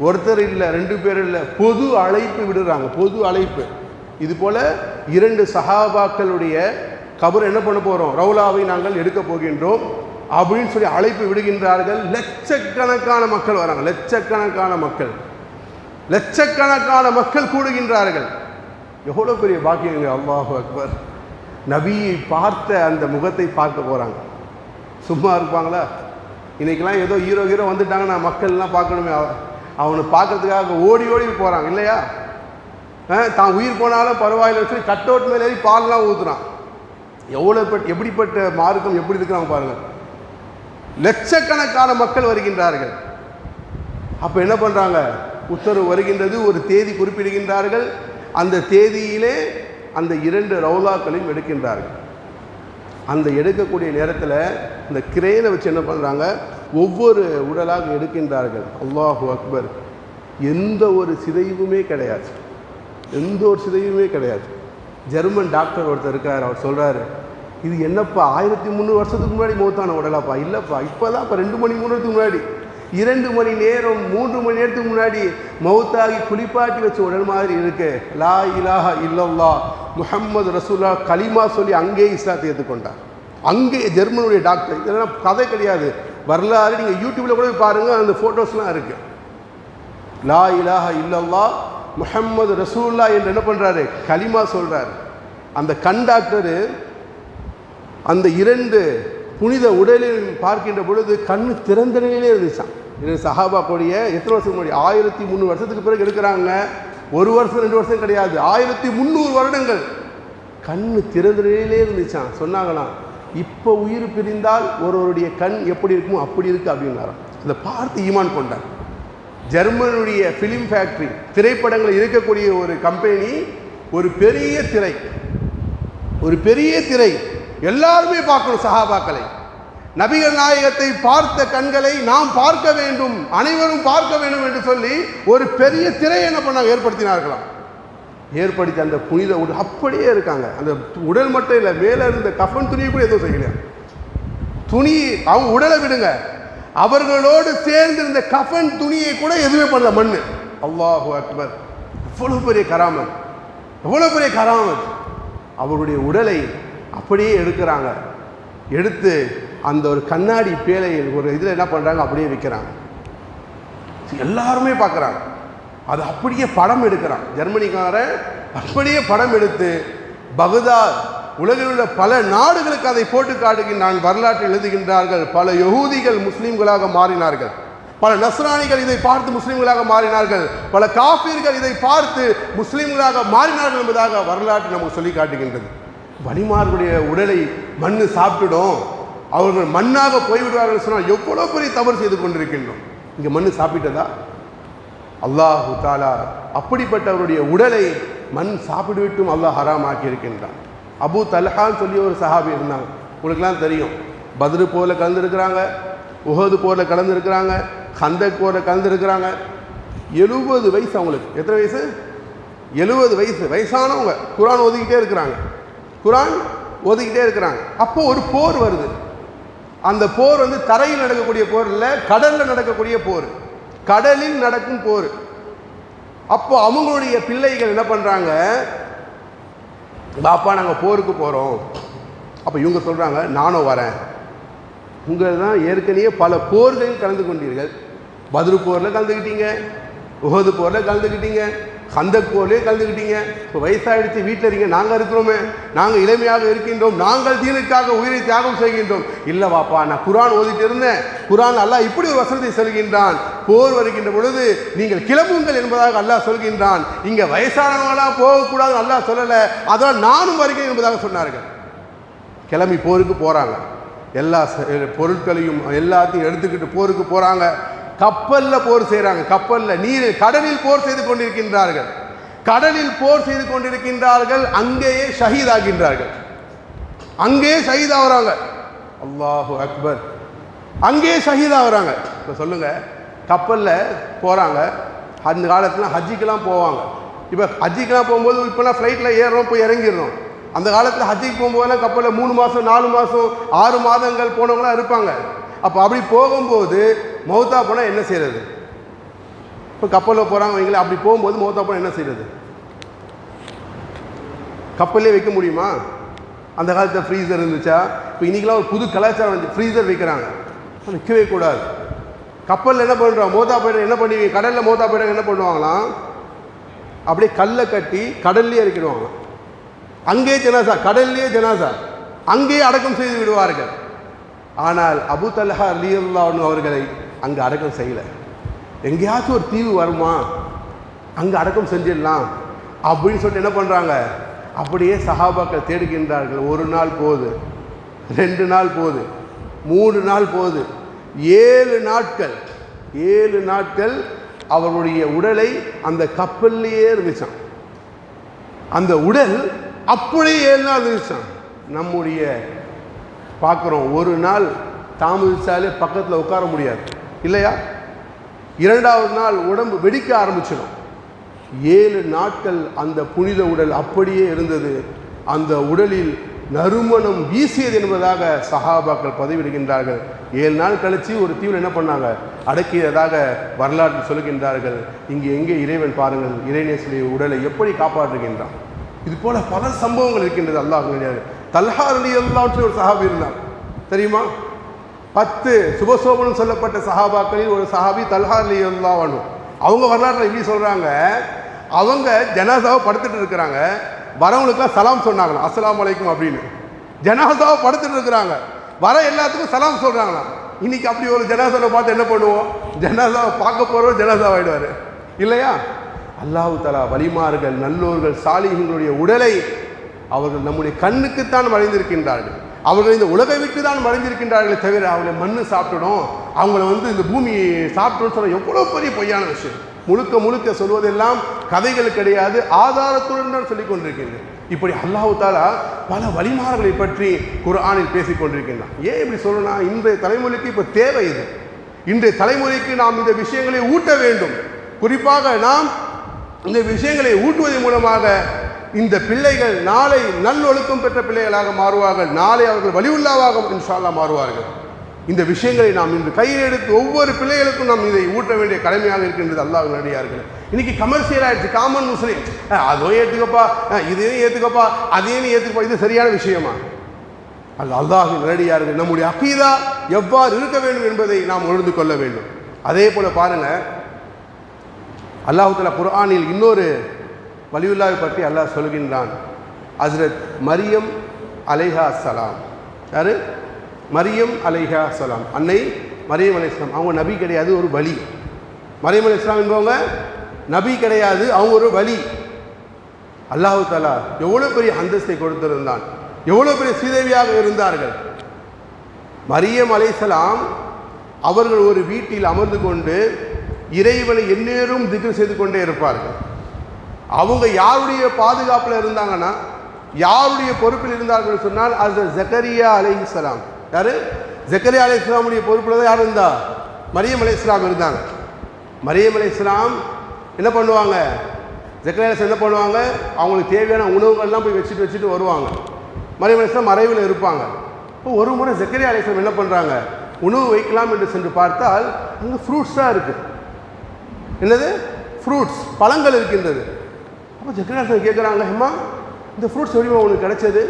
ஒருத்தர் இல்லை, 2 பேர் இல்லை, பொது அழைப்பு விடுறாங்க, பொது அழைப்பு. இது போல 2 சஹாபாக்களுடைய கபர் என்ன பண்ண போகிறோம், ரவுலாவை நாங்கள் எடுக்க போகின்றோம் அப்படின்னு சொல்லி அழைப்பு விடுகின்றார்கள். லட்சக்கணக்கான மக்கள் வராங்க, லட்சக்கணக்கான மக்கள் கூடுகின்றார்கள். எவ்வளோ பெரிய பாக்கியங்க. அல்லாஹு அக்பர். நபியை பார்த்த அந்த முகத்தை பார்க்க போகிறாங்க. சும்மா இருப்பாங்களா? இன்றைக்கெல்லாம் ஏதோ ஹீரோ வந்துட்டாங்கன்னா மக்கள்லாம் பார்க்கணுமே, அவனை பார்க்கறதுக்காக ஓடி போகிறாங்க இல்லையா? தான் உயிர் போனாலும் பரவாயில்லை சொல்லி கட் அவுட் மேலே ஏறி பால்லாம் ஊற்றுறான். எப்படிப்பட்ட மார்க்கம் எப்படி இருக்கிறாங்க பாருங்கள். லட்சக்கணக்கான மக்கள் வருகின்றார்கள். அப்போ என்ன பண்ணுறாங்க? உத்தரவு வருகின்றது, ஒரு தேதி குறிப்பிடுகின்றார்கள். அந்த தேதியிலே அந்த 2 ரவுலாக்களையும் எடுக்கின்றார்கள். அந்த எடுக்கக்கூடிய நேரத்தில் இந்த கிரேனை வச்சு என்ன பண்ணுறாங்க? ஒவ்வொரு உடலாக எடுக்கின்றார்கள். அல்லாஹு அக்பர். எந்த ஒரு சிதைவுமே கிடையாது, எந்த ஒரு சிதைவுமே கிடையாது. ஜெர்மன் டாக்டர் ஒருத்தர் இருக்கார். அவர் சொல்கிறாரு, இது என்னப்பா 1300 வருஷத்துக்கு முன்னாடி மௌத்தான உடலாப்பா? இல்லைப்பா, இப்போ தான் இப்போ 2 மணி 3 நேரத்துக்கு முன்னாடி, 2 மணி நேரம் 3 மணி நேரத்துக்கு முன்னாடி மௌத்தாகி குளிப்பாட்டி வச்ச உடல் மாதிரி இருக்கு. லா இலாஹா இல்லல்லா முஹம்மது ரசூலுல்லாஹ் கலிமா சொல்லி அங்கே இஸ்லாத்தை ஏற்றுக்கொண்டார். அங்கே ஜெர்மனுடைய டாக்டர். இதெல்லாம் கதை கிடையாது, வரலாறு. நீங்கள் யூடியூப்பில் கூட பாருங்கள், அந்த ஃபோட்டோஸ்லாம் இருக்குது. லா இலாஹா இல்லல்லா முஹம்மது ரசூலுல்லாஹ் என்று என்ன பண்ணுறாரு? கலிமா சொல்கிறார். அந்த கண் டாக்டரு அந்த 2 புனித உடலில் பார்க்கின்ற பொழுது கண்ணு திறந்த நிலையிலே இருந்துச்சான். இது சஹாபா கூடிய எத்தனை வருஷத்துக்கு முன்னாடி? 1300 வருஷத்துக்கு பிறகு எடுக்கிறாங்க. 1 வருஷம் 2 வருஷம் கிடையாது, 1300 வருடங்கள் கண்ணு திறந்த நிலையிலே இருந்துச்சான். சொன்னாங்களாம், இப்போ உயிர் பிரிந்தால் ஒருவருடைய கண் எப்படி இருக்குமோ அப்படி இருக்கு அப்படின்னாராம். அதை பார்த்து ஈமான் கொண்டார். ஜெர்மனுடைய ஃபிலிம் ஃபேக்ட்ரி, திரைப்படங்கள் இருக்கக்கூடிய ஒரு கம்பெனி, ஒரு பெரிய திரை, எல்லாருமே பார்க்கணும் சஹாபாக்களை. நபிகள் நாயகத்தை பார்த்த கண்களை நாம் பார்க்க வேண்டும், அனைவரும் பார்க்க வேண்டும் என்று சொல்லி ஒரு பெரிய திரை என்ன பண்ணாங்க? ஏற்படுத்தினார்களாம். ஏற்படுத்தி அந்த புனித உடல் அப்படியே இருக்காங்க. அந்த உடல் மட்டும் இல்லை, மேலே இருந்த கஃபன் துணியை கூட எதுவும் செய்யலையா? துணி அவங்க உடலை விடுங்க, அவர்களோடு சேர்ந்து இருந்த கஃபன் துணியை கூட எதுவுமே பண்ணல, மண்ணு. அல்லாஹு அக்பர். எவ்வளவு பெரிய கராமத், எவ்வளவு பெரிய கராமத். அவருடைய உடலை அப்படியே எடுக்கிறாங்க. எடுத்து அந்த ஒரு கண்ணாடி பேழையில் ஒரு இதில் என்ன பண்ணுறாங்க? அப்படியே வைக்கிறாங்க. எல்லாருமே பார்க்குறாங்க. அது அப்படியே படம் எடுக்கிறான் ஜெர்மனிக்காரன். அப்படியே படம் எடுத்து பகதாத், உலகில் உள்ள பல நாடுகளுக்கு அதை போட்டு காட்டுகின்றான், வரலாற்றில் எழுதுகின்றார்கள். பல யகூதிகள் முஸ்லீம்களாக மாறினார்கள், பல நஸ்ரானிகள் இதை பார்த்து முஸ்லீம்களாக மாறினார்கள், பல காஃபிர்கள் இதை பார்த்து முஸ்லீம்களாக மாறினார்கள் என்பதாக வரலாற்று நமக்கு சொல்லி காட்டுகின்றது. வலிமார்களுடைய உடலை மண்ணு சாப்பிட்டுடும், அவர்கள் மண்ணாக போய்விடுவார்கள் சொன்னால் எவ்வளோ பெரிய தவறு செய்து கொண்டிருக்கின்றோம். இங்கே மண்ணு சாப்பிட்டதா? அல்லாஹு தாலா அப்படிப்பட்டவருடைய உடலை மண் சாப்பிடுவிட்டும் அல்லாஹ் ஹராம் ஆக்கி இருக்கின்றான். அபு தல்ஹான்னு சொல்லி ஒரு சஹாபி இருந்தாங்க, உங்களுக்குலாம் தெரியும். பத்ரு போல கலந்துருக்கிறாங்க, உஹது போல கலந்துருக்கிறாங்க, கந்தக் போல கலந்துருக்கிறாங்க. 70 வயசு அவங்களுக்கு. எத்தனை வயசு? 70 வயசு. வயசானவங்க குர்ஆன் ஓதிக்கிட்டே இருக்கிறாங்க, குர்ஆன் ஓதிக்கிட்டே இருக்கிறாங்க. அப்போ ஒரு போர் வருது. அந்த போர் வந்து தரையில் நடக்கக்கூடிய போர் இல்லை, கடலில் நடக்கக்கூடிய போர், கடலில் நடக்கும் போர். அப்போ அவங்களுடைய பிள்ளைகள் என்ன பண்ணுறாங்க? பாப்பா நாங்கள் போருக்கு போகிறோம். அப்போ இவங்க சொல்கிறாங்க, நானும் வரேன். உங்கள் தான் ஏற்கனவே பல போர்களில் கலந்து கொண்டீர்கள். பத்ரு போரில் கலந்துக்கிட்டீங்க, உஹது போரில் கலந்துக்கிட்டீங்க, கந்தக் போர்லேயே கலந்துக்கிட்டீங்க. இப்போ வயசாகிடுச்சு, வீட்டில் இருக்கீங்க, நாங்கள் இருக்கிறோமே, நாங்கள் இளமையாக இருக்கின்றோம், நாங்கள் தீனுக்காக உயிரை தியாகம் செய்கின்றோம். இல்லை வாப்பா, நான் குர்ஆன் ஓதிட்டு இருந்தேன், குர்ஆன் அல்லாஹ் இப்படி ஒரு வசனத்தை சொல்கின்றான், போர் வருகின்ற பொழுது நீங்கள் கிளம்புங்கள் என்பதாக அல்லாஹ் சொல்கின்றான். இங்கே வயசானவங்களாம் போகக்கூடாது அல்லாஹ் சொல்லலை, அதனால் நானும் வருகிறேன் என்பதாக சொன்னார்கள். கிளம்பி போருக்கு போகிறாங்க. எல்லா பொருட்களையும் எல்லாத்தையும் எடுத்துக்கிட்டு போருக்கு போகிறாங்க. கப்பலில் போர் செய்கிறாங்க, கப்பலில் நீரில் கடலில் போர் செய்து கொண்டிருக்கின்றார்கள். கடலில் போர் செய்து கொண்டிருக்கின்றார்கள். அங்கேயே ஷஹீதாகின்றார்கள், அங்கேயே ஷஹீதாகிறாங்க. அல்லாஹு அக்பர். அங்கேயே ஷஹீதாகிறாங்க. இப்போ சொல்லுங்கள், கப்பலில் போகிறாங்க. அந்த காலத்தில் ஹஜ்ஜிக்கெலாம் போவாங்க. இப்போ ஹஜ்ஜிக்கெலாம் போகும்போது இப்போலாம் ஃப்ளைட்டில் ஏறுறோம், போய் இறங்கிடுறோம். அந்த காலத்தில் ஹஜ்ஜிக்கு போகும்போதெல்லாம் கப்பலில் 3 மாதம் 4 மாதம் 6 மாதங்கள் போனவங்களாம் இருப்பாங்க. அப்போ அப்படி போகும்போது மௌத்தா போனால் என்ன செய்கிறது? இப்போ கப்பலில் போகிறாங்க வைங்களே, அப்படி போகும்போது மௌத்தா போனால் என்ன செய்கிறது? கப்பல்லே வைக்க முடியுமா? அந்த காலத்தில் ஃப்ரீசர் இருந்துச்சா? இப்போ இன்றைக்கெலாம் ஒரு புது கலாச்சாரம் வந்து ஃப்ரீசர் வைக்கிறாங்க. வைக்கவே கூடாது. கப்பலில் என்ன பண்ணுறோம்? மௌத்தா போய்ட்டு என்ன பண்ணுவீங்க? கடலில் மௌத்தா போய்ட்டு என்ன பண்ணுவாங்களாம்? அப்படியே கல்லை கட்டி கடல்லையே இறக்கிடுவாங்க. அங்கே ஜனாசா, கடல்லையே ஜனாசா, அங்கேயே அடக்கம் செய்து விடுவார்கள். ஆனால் அபூ தல்ஹா ரலியல்லாஹு அன்ஹு அவர்களை அங்கே அடக்கம் செய்யலை. எங்கேயாச்சும் ஒரு தீவு வருமா, அங்கே அடக்கம் செஞ்சிடலாம் அப்படின்னு சொல்லிட்டு என்ன பண்ணுறாங்க, அப்படியே சஹாபாக்கள் தேடுகின்றார்கள். 1 நாள் போகுது, 2 நாள் போகுது, 3 நாள் போகுது, 7 நாட்கள் 7 நாட்கள் அவருடைய உடலை அந்த கப்பல்லையே இருந்துச்சான். அந்த உடல் அப்படியே 7 நாள் இருந்துச்சான். நம்முடைய பார்க்குறோம், 1 நாள் தாமதிச்சாலே பக்கத்தில் உட்கார முடியாது இல்லையா? 2வது நாள் உடம்பு வெடிக்க ஆரம்பிச்சிடும். 7 நாட்கள் அந்த புனித உடல் அப்படியே இருந்தது. அந்த உடலில் நறுமணம் வீசியது என்பதாக சஹாபாக்கள் பதிவிடுகின்றார்கள். 7 நாள் கழித்து ஒரு தீவில் என்ன பண்ணாங்க, அடக்கியதாக வரலாற்று சொல்லுகின்றார்கள். இங்கே எங்கே இறைவன் பாருங்கள், இறைநேசனுடைய உடலை எப்படி காப்பாற்றுகின்றான். இது போல பல சம்பவங்கள் இருக்கின்றது. அல்லாஹ் கிடையாது. தல்ஹா ரலியல்லாஹு ஒரு சஹாபி இருந்தார் தெரியுமா? 10 சுபசோபனம் சொல்லப்பட்ட சஹாபாக்களில் ஒரு சஹாபி தல்ஹா ரலியல்லாஹு அன்ஹு. அவங்க வரலாற்றில் எப்படி சொல்கிறாங்க, அவங்க ஜனாசாவை படுத்துட்டு இருக்கிறாங்க, வரவங்களுக்குலாம் சலாம் சொன்னாங்களாம், அஸ்ஸலாமு அலைக்கும் அப்படின்னு. ஜனாசாவை படுத்துட்டு இருக்கிறாங்க, வர எல்லாத்துக்கும் சலாம் சொல்கிறாங்களாம். இன்னைக்கு அப்படி ஒரு ஜனாசாவை பார்த்து என்ன பண்ணுவோம், ஜனாசாவை பார்க்க போகிறோம் ஜனாசா ஆகிடுவார் இல்லையா? அல்லாஹ் தஆலா வலிமார்கள், நல்லோர்கள், சாலிஹீன்களுடைய உடலை அவர்கள் நம்முடைய கண்ணுக்குத்தான் மறைந்திருக்கின்றார்கள். அவர்கள் இந்த உலகை விட்டு தான் மறைந்திருக்கின்றார்களே தவிர அவங்களை மண்ணு சாப்பிடணும், அவங்கள இந்த பூமி சாப்பிட்டோன்னு சொல்ல எவ்வளோ பெரிய பொய்யான விஷயம். முழுக்க முழுக்க சொல்வதெல்லாம் கதைகள் கிடையாது, ஆதாரத்துடன் தான் சொல்லிக் கொண்டிருக்கின்றன. இப்படி அல்லாஹ் தஆலா பல வலிமார்களை பற்றி குர்ஆனில் பேசிக் கொண்டிருக்கின்றான். ஏன் இப்படி சொல்லணும், இன்றைய தலைமுறைக்கு இப்போ தேவை இது. இன்றைய தலைமுறைக்கு நாம் இந்த விஷயங்களை ஊட்ட வேண்டும். குறிப்பாக நாம் இந்த விஷயங்களை ஊட்டுவதன் மூலமாக இந்த பிள்ளைகள் நாளை நல்லொழுக்கம் பெற்ற பிள்ளைகளாக மாறுவார்கள். நாளை அவர்கள் வலியுள்ளாவாக இன்ஷா அல்லாஹ் மாறுவார்கள். இந்த விஷயங்களை நாம் இன்று கையில் எடுத்து ஒவ்வொரு பிள்ளைகளுக்கும் நாம் இதை ஊட்ட வேண்டிய கடமையாக இருக்கின்றது. அல்லாஹ் நடிகார்கள் இன்னைக்கு கமர்ஷியல் ஆயிடுச்சு, காமன் முஸ்லீம் அதுவும் ஏற்றுக்கப்பா, இதையும் ஏற்றுக்கப்பா, அதையும் ஏற்றுக்கப்பா. இது சரியான விஷயமா? அது அல்லாஹ் நடிகார்கள் நம்முடைய அகீதா எவ்வாறு இருக்க வேண்டும் என்பதை நாம் உணர்ந்து கொள்ள வேண்டும். அதே போல பாருங்க, அல்லாஹ் தஆலா குர்ஆனில் இன்னொரு வலியுல்லாவை பற்றி அல்லாஹ் சொல்கின்றான். ஹஸ்ரத் மரியம் அலைஹா ஸலாம். யாரு? மரியம் அலைஹா ஸலாம். அன்னை மரியம் அலைஹிஸ்ஸலாம். அவங்க நபி கிடையாது, ஒரு வலி. மரியம் அலைஹிஸ்ஸலாம் என்பவங்க நபி கிடையாது, அவங்க ஒரு வலி. அல்லாஹ் தஆலா எவ்வளோ பெரிய அந்தஸ்தை கொடுத்திருந்தான், எவ்வளோ பெரிய சீதேவியாக இருந்தார்கள். மரியம் அலைஹிஸ்ஸலாம் அவர்கள் ஒரு வீட்டில் அமர்ந்து கொண்டு இறைவனை எந்நேரம் திக்ர் செய்து கொண்டே இருப்பார்கள். அவங்க யாருடைய பாதுகாப்பில் இருந்தாங்கன்னா, யாருடைய பொறுப்பில் இருந்தார்கள் சொன்னால் அது ஜக்கரியா அலைஹிஸ்ஸலாம். யாரு? ஜக்கரியா அலைஹிஸ்ஸலாமுடைய பொறுப்பில் தான் யார் இருந்தா? மரியம் அலைஹிஸ்ஸலாம் இருந்தாங்க. மரியம் அலைஹிஸ்ஸலாம் என்ன பண்ணுவாங்க, ஜக்கரியா அலைஹிஸ்ஸலாம் என்ன பண்ணுவாங்க, அவங்களுக்கு தேவையான உணவுகள்லாம் போய் வச்சுட்டு வருவாங்க. மரியம் அலைஹிஸ்ஸலாம் மறைவில் இருப்பாங்க. இப்போ ஒரு முறை ஜக்கரியா அலைஹிஸ்ஸலாம் என்ன பண்ணுறாங்க, உணவு வைக்கலாம் என்று சென்று பார்த்தால் அங்கே ஃப்ரூட்ஸாக இருக்குது. என்னது? ஃப்ரூட்ஸ், பழங்கள் இருக்கின்றது. அப்போ ஜக்கரியா அலைஹிஸ்ஸலாம் கேட்குறாங்க, அம்மா இந்த ஃப்ரூட்ஸ் எப்படிமா உனக்கு கிடைச்சது?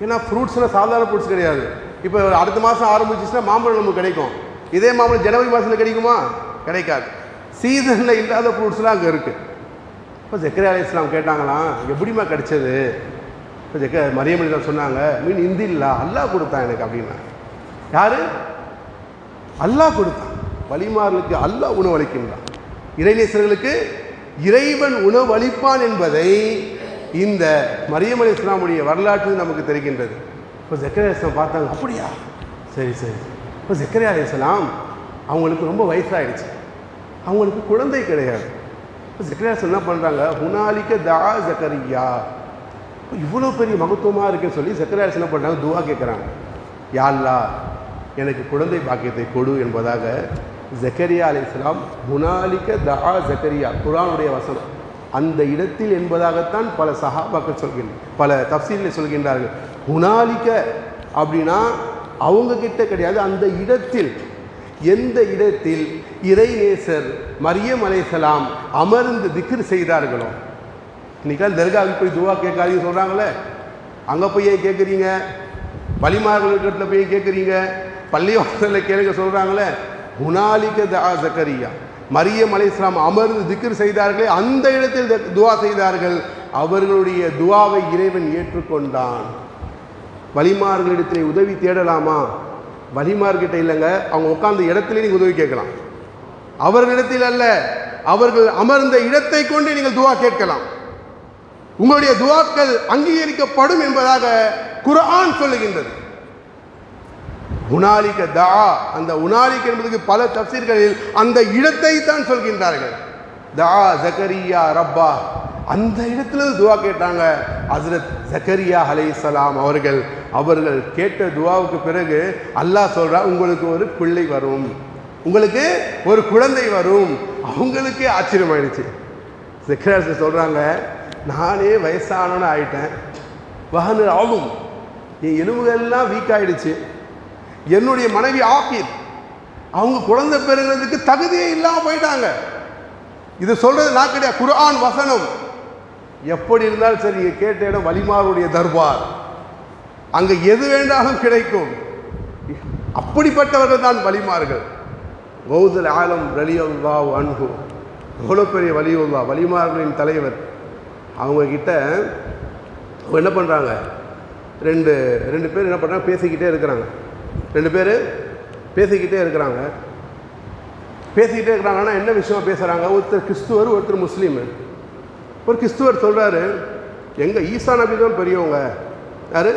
ஏன்னா ஃப்ரூட்ஸ்லாம் சாதாரண ஃப்ரூட்ஸ் கிடையாது. இப்போ அடுத்த மாதம் ஆரம்பிச்சிச்சுன்னா மாம்பழம் நமக்கு கிடைக்கும். இதே மாம்பழம் ஜனவரி மாதத்தில் கிடைக்குமா? கிடைக்காது. சீசனில் இல்லாத ஃப்ரூட்ஸ்லாம் அங்கே இருக்குது. இப்போ ஜக்கரியா அலைஹிஸ்ஸலாம் கேட்டாங்களாம், எப்படிமா கிடைச்சது? இப்போ மரியம் அலைஹிஸ்ஸலாம் சொன்னாங்க, மீன் இந்தி இல்லை, அல்லாஹ் கொடுத்தான் எனக்கு அப்படின்னா. யார்? அல்லாஹ் கொடுத்தான். வலிமார்களுக்கு அல்லாஹ் உணவளிக்கின்றான். இறைநேசர்களுக்கு இறைவன் உணவளிப்பான் என்பதை இந்த மரியம் அலைஹிஸ்ஸலாமுடைய வரலாற்று நமக்கு தெரிகின்றது. இப்போ ஜக்கரியா அலைஹிஸ்ஸலாம் பார்த்தாங்க, அப்படியா, சரி சரி. இப்போ ஜக்கரியா அலைஹிஸ்ஸலாம் அவங்களுக்கு ரொம்ப வயசாகிடுச்சு, அவங்களுக்கு குழந்தை கிடையாது. இப்போ ஜக்கரியா அலைஹிஸ்ஸலாம் என்ன பண்ணுறாங்க, ஹுனாலிக தஆ ஜக்கரியா. இவ்வளோ பெரிய மகத்துவமாக இருக்குன்னு சொல்லி ஜக்கரியா அலைஹிஸ்ஸலாம் என்ன பண்ணுறாங்க, துவா கேட்குறாங்க, யா அல்லாஹ் எனக்கு குழந்தை பாக்கியத்தை கொடு என்பதாக ஜக்கரியா அலைஹிஸ்ஸலாம் ஹுனாலிக தஆ ஜக்கரியா, குர்ஆனுடைய வசனம். அந்த இடத்தில் என்பதாகத்தான் பல சஹாபாக்கள் சொல்கின்றனர், பல தஃப்சீரில் சொல்கின்றார்கள். ஹுனாலிக அப்படின்னா அவங்க கிட்ட கிடையாது, அந்த இடத்தில். எந்த இடத்தில் இறைநேசர் மரியம் அலைஹிஸ்ஸலாம் அமர்ந்து திக்ர் செய்தார்களோ, இன்னைக்கு தர்காவுக்கு போய் துவா கேட்காதீங்க சொல்கிறாங்களே, அங்கே போய் கேட்குறீங்க, வலிமார்கள் இடத்துல போய் கேட்குறீங்க, பள்ளிவாசலில் கேளுங்க சொல்கிறாங்களே. ஹுனாலிக தஆ ஜக்கரியா, மரியம் அலைஹிஸ்ஸலாம் அமர்ந்து திக்ர் செய்தார்களே அந்த இடத்தில் துவா செய்தார்கள். அவர்களுடைய துவாவை இறைவன் ஏற்றுக்கொண்டான். வலிமார்களிடத்தில் உதவி தேடலாமா? வலிமார்கிட்ட இல்லைங்க, அவங்க உட்கார்ந்த இடத்திலே நீங்கள் உதவி கேட்கலாம். அவர்களிடத்தில் அல்ல, அவர்கள் அமர்ந்த இடத்தை கொண்டு நீங்கள் துவா கேட்கலாம். உங்களுடைய துவாக்கள் அங்கீகரிக்கப்படும் என்பதாக குர்ஆன் சொல்லுகின்றது. உனாலிக தா, அந்த உனாலிக் என்பதற்கு பல தஃசீர்களில் அந்த இடத்தை தான் சொல்கின்றார்கள். தா ஜக்கரியா ரப்பா, அந்த இடத்துல துவா கேட்டாங்க ஹஸ்ரத் ஜக்கரியா அலைஹிஸ்ஸலாம் அவர்கள் கேட்ட துவாவுக்கு பிறகு அல்லாஹ் சொல்றா, உங்களுக்கு ஒரு பிள்ளை வரும், உங்களுக்கு ஒரு குழந்தை வரும். அவங்களுக்கே ஆச்சரியமாயிடுச்சு. ஜக்கரியா சொல்றாங்க, நானே வயசானவன்னு ஆயிட்டேன், வஹனு ஆகும், என் எலும்புகள்லாம் வீக் ஆயிடுச்சு, என்னுடைய மனைவி ஆக்கீர் அவங்க குழந்தை பெறுகிறதுக்கு தகுதியே இல்லாமல் போயிட்டாங்க. இது சொல்றது நான் கிடையாது, குர்ஆன் வசனம். எப்படி இருந்தாலும் சரி, கேட்ட இடம் வலிமாருடைய தர்பார், அங்க எது வேண்டாலும் கிடைக்கும். அப்படிப்பட்டவர்கள் தான் வலிமார்கள். கௌதுல் ஆலம் ரலியல்லாஹு அன்ஹு, எவ்வளோ பெரிய வலியுல்லா, வலிமார்களின் தலைவர். அவங்க கிட்ட என்ன பண்ணுறாங்க, ரெண்டு பேர் என்ன பண்ணுறாங்க, பேசிக்கிட்டே இருக்கிறாங்க. ரெண்டு பேர் பேசிக்கிட்டே இருக்கிறாங்க. என்ன விஷயமா பேசுகிறாங்க? ஒருத்தர் கிறிஸ்துவர், ஒருத்தர் முஸ்லீமு. ஒரு கிறிஸ்துவர் சொல்கிறாரு, எங்கள் ஈசா நபி தான் பெரியவங்க. யார்?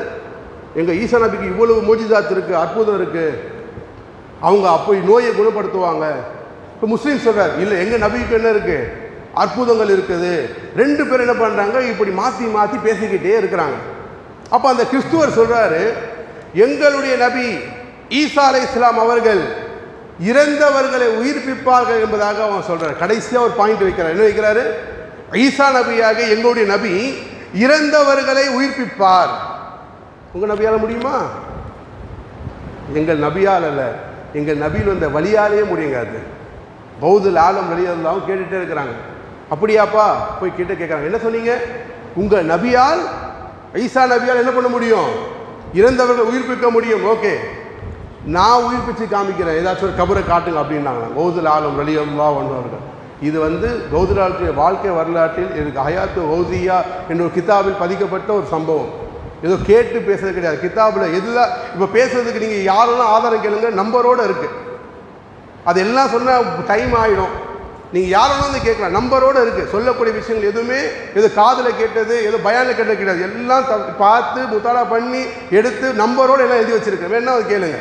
எங்கள் ஈசா நபிக்கு இவ்வளவு மோஜிதாத் இருக்குது, அற்புதம் இருக்குது, அவங்க அப்போ நோயை குணப்படுத்துவாங்க. இப்போ முஸ்லீம் சொல்கிறார், இல்லை எங்கள் நபிக்கு என்ன இருக்குது, அற்புதங்கள் இருக்குது. ரெண்டு பேர் என்ன பண்ணுறாங்க, இப்படி மாற்றி மாற்றி பேசிக்கிட்டே இருக்கிறாங்க. அப்போ அந்த கிறிஸ்துவர் சொல்கிறாரு, எங்களுடைய நபி ஈசா அலைஹிஸ்ஸலாம் அவர்கள் இறந்தவர்களை உயிர்ப்பிப்பார்கள் என்பதாக அவன் சொல்கிறார். கடைசியாக ஒரு பாயிண்ட் வைக்கிறார். என்ன வைக்கிறாரு? ஈசா நபியாக எங்களுடைய நபி இறந்தவர்களை உயிர்ப்பிப்பார். உங்கள் நபியால் முடியுமா? எங்கள் நபியால் அல்ல, எங்கள் நபியில் வந்த வழியாலேயே முடியுங்க. அது கௌதுல் ஆலம் ரலியல்லாஹு கேட்டுகிட்டே இருக்கிறாங்க. அப்படியாப்பா? போய் கேட்டு கேட்குறாங்க, என்ன சொன்னீங்க? உங்கள் நபியால், ஈசா நபியால் என்ன பண்ண முடியும்? இறந்தவர்கள் உயிர்ப்பிக்க முடியும். ஓகே, நான் உயிர்ப்பிச்சு காமிக்கிறேன், ஏதாச்சும் ஒரு கபரை காட்டுங்க அப்படின்னாங்க கௌதுல் ஆலம் ரலியல்லாஹு அன்ஹு அவர்கள். இது கௌதுல் ஆலத்துடைய வாழ்க்கை வரலாற்றில் இதுக்கு ஹயாத்து கௌசியா என்ற ஒரு கிதாபில் பதிக்கப்பட்ட ஒரு சம்பவம். ஏதோ கேட்டு பேசுறது கிடையாது. கிதாபில் எதுலாம் இப்போ பேசுறதுக்கு நீங்கள் யாரெல்லாம் ஆதாரம் கேளுங்க, நம்பரோடு இருக்குது. அதெல்லாம் சொன்னால் டைம் ஆகிடும். நீங்கள் யாரெல்லாம் வந்து கேட்கலாம், நம்பரோடு இருக்குது. சொல்லக்கூடிய விஷயங்கள் எதுவுமே ஏதோ காதில் கேட்டது, ஏதோ பயானில் கேட்டது கிடையாது. எல்லாம் பார்த்து முத்தாலா பண்ணி எடுத்து நம்பரோடு எல்லாம் எழுதி வச்சுருக்கேன், வேணா அது கேளுங்க.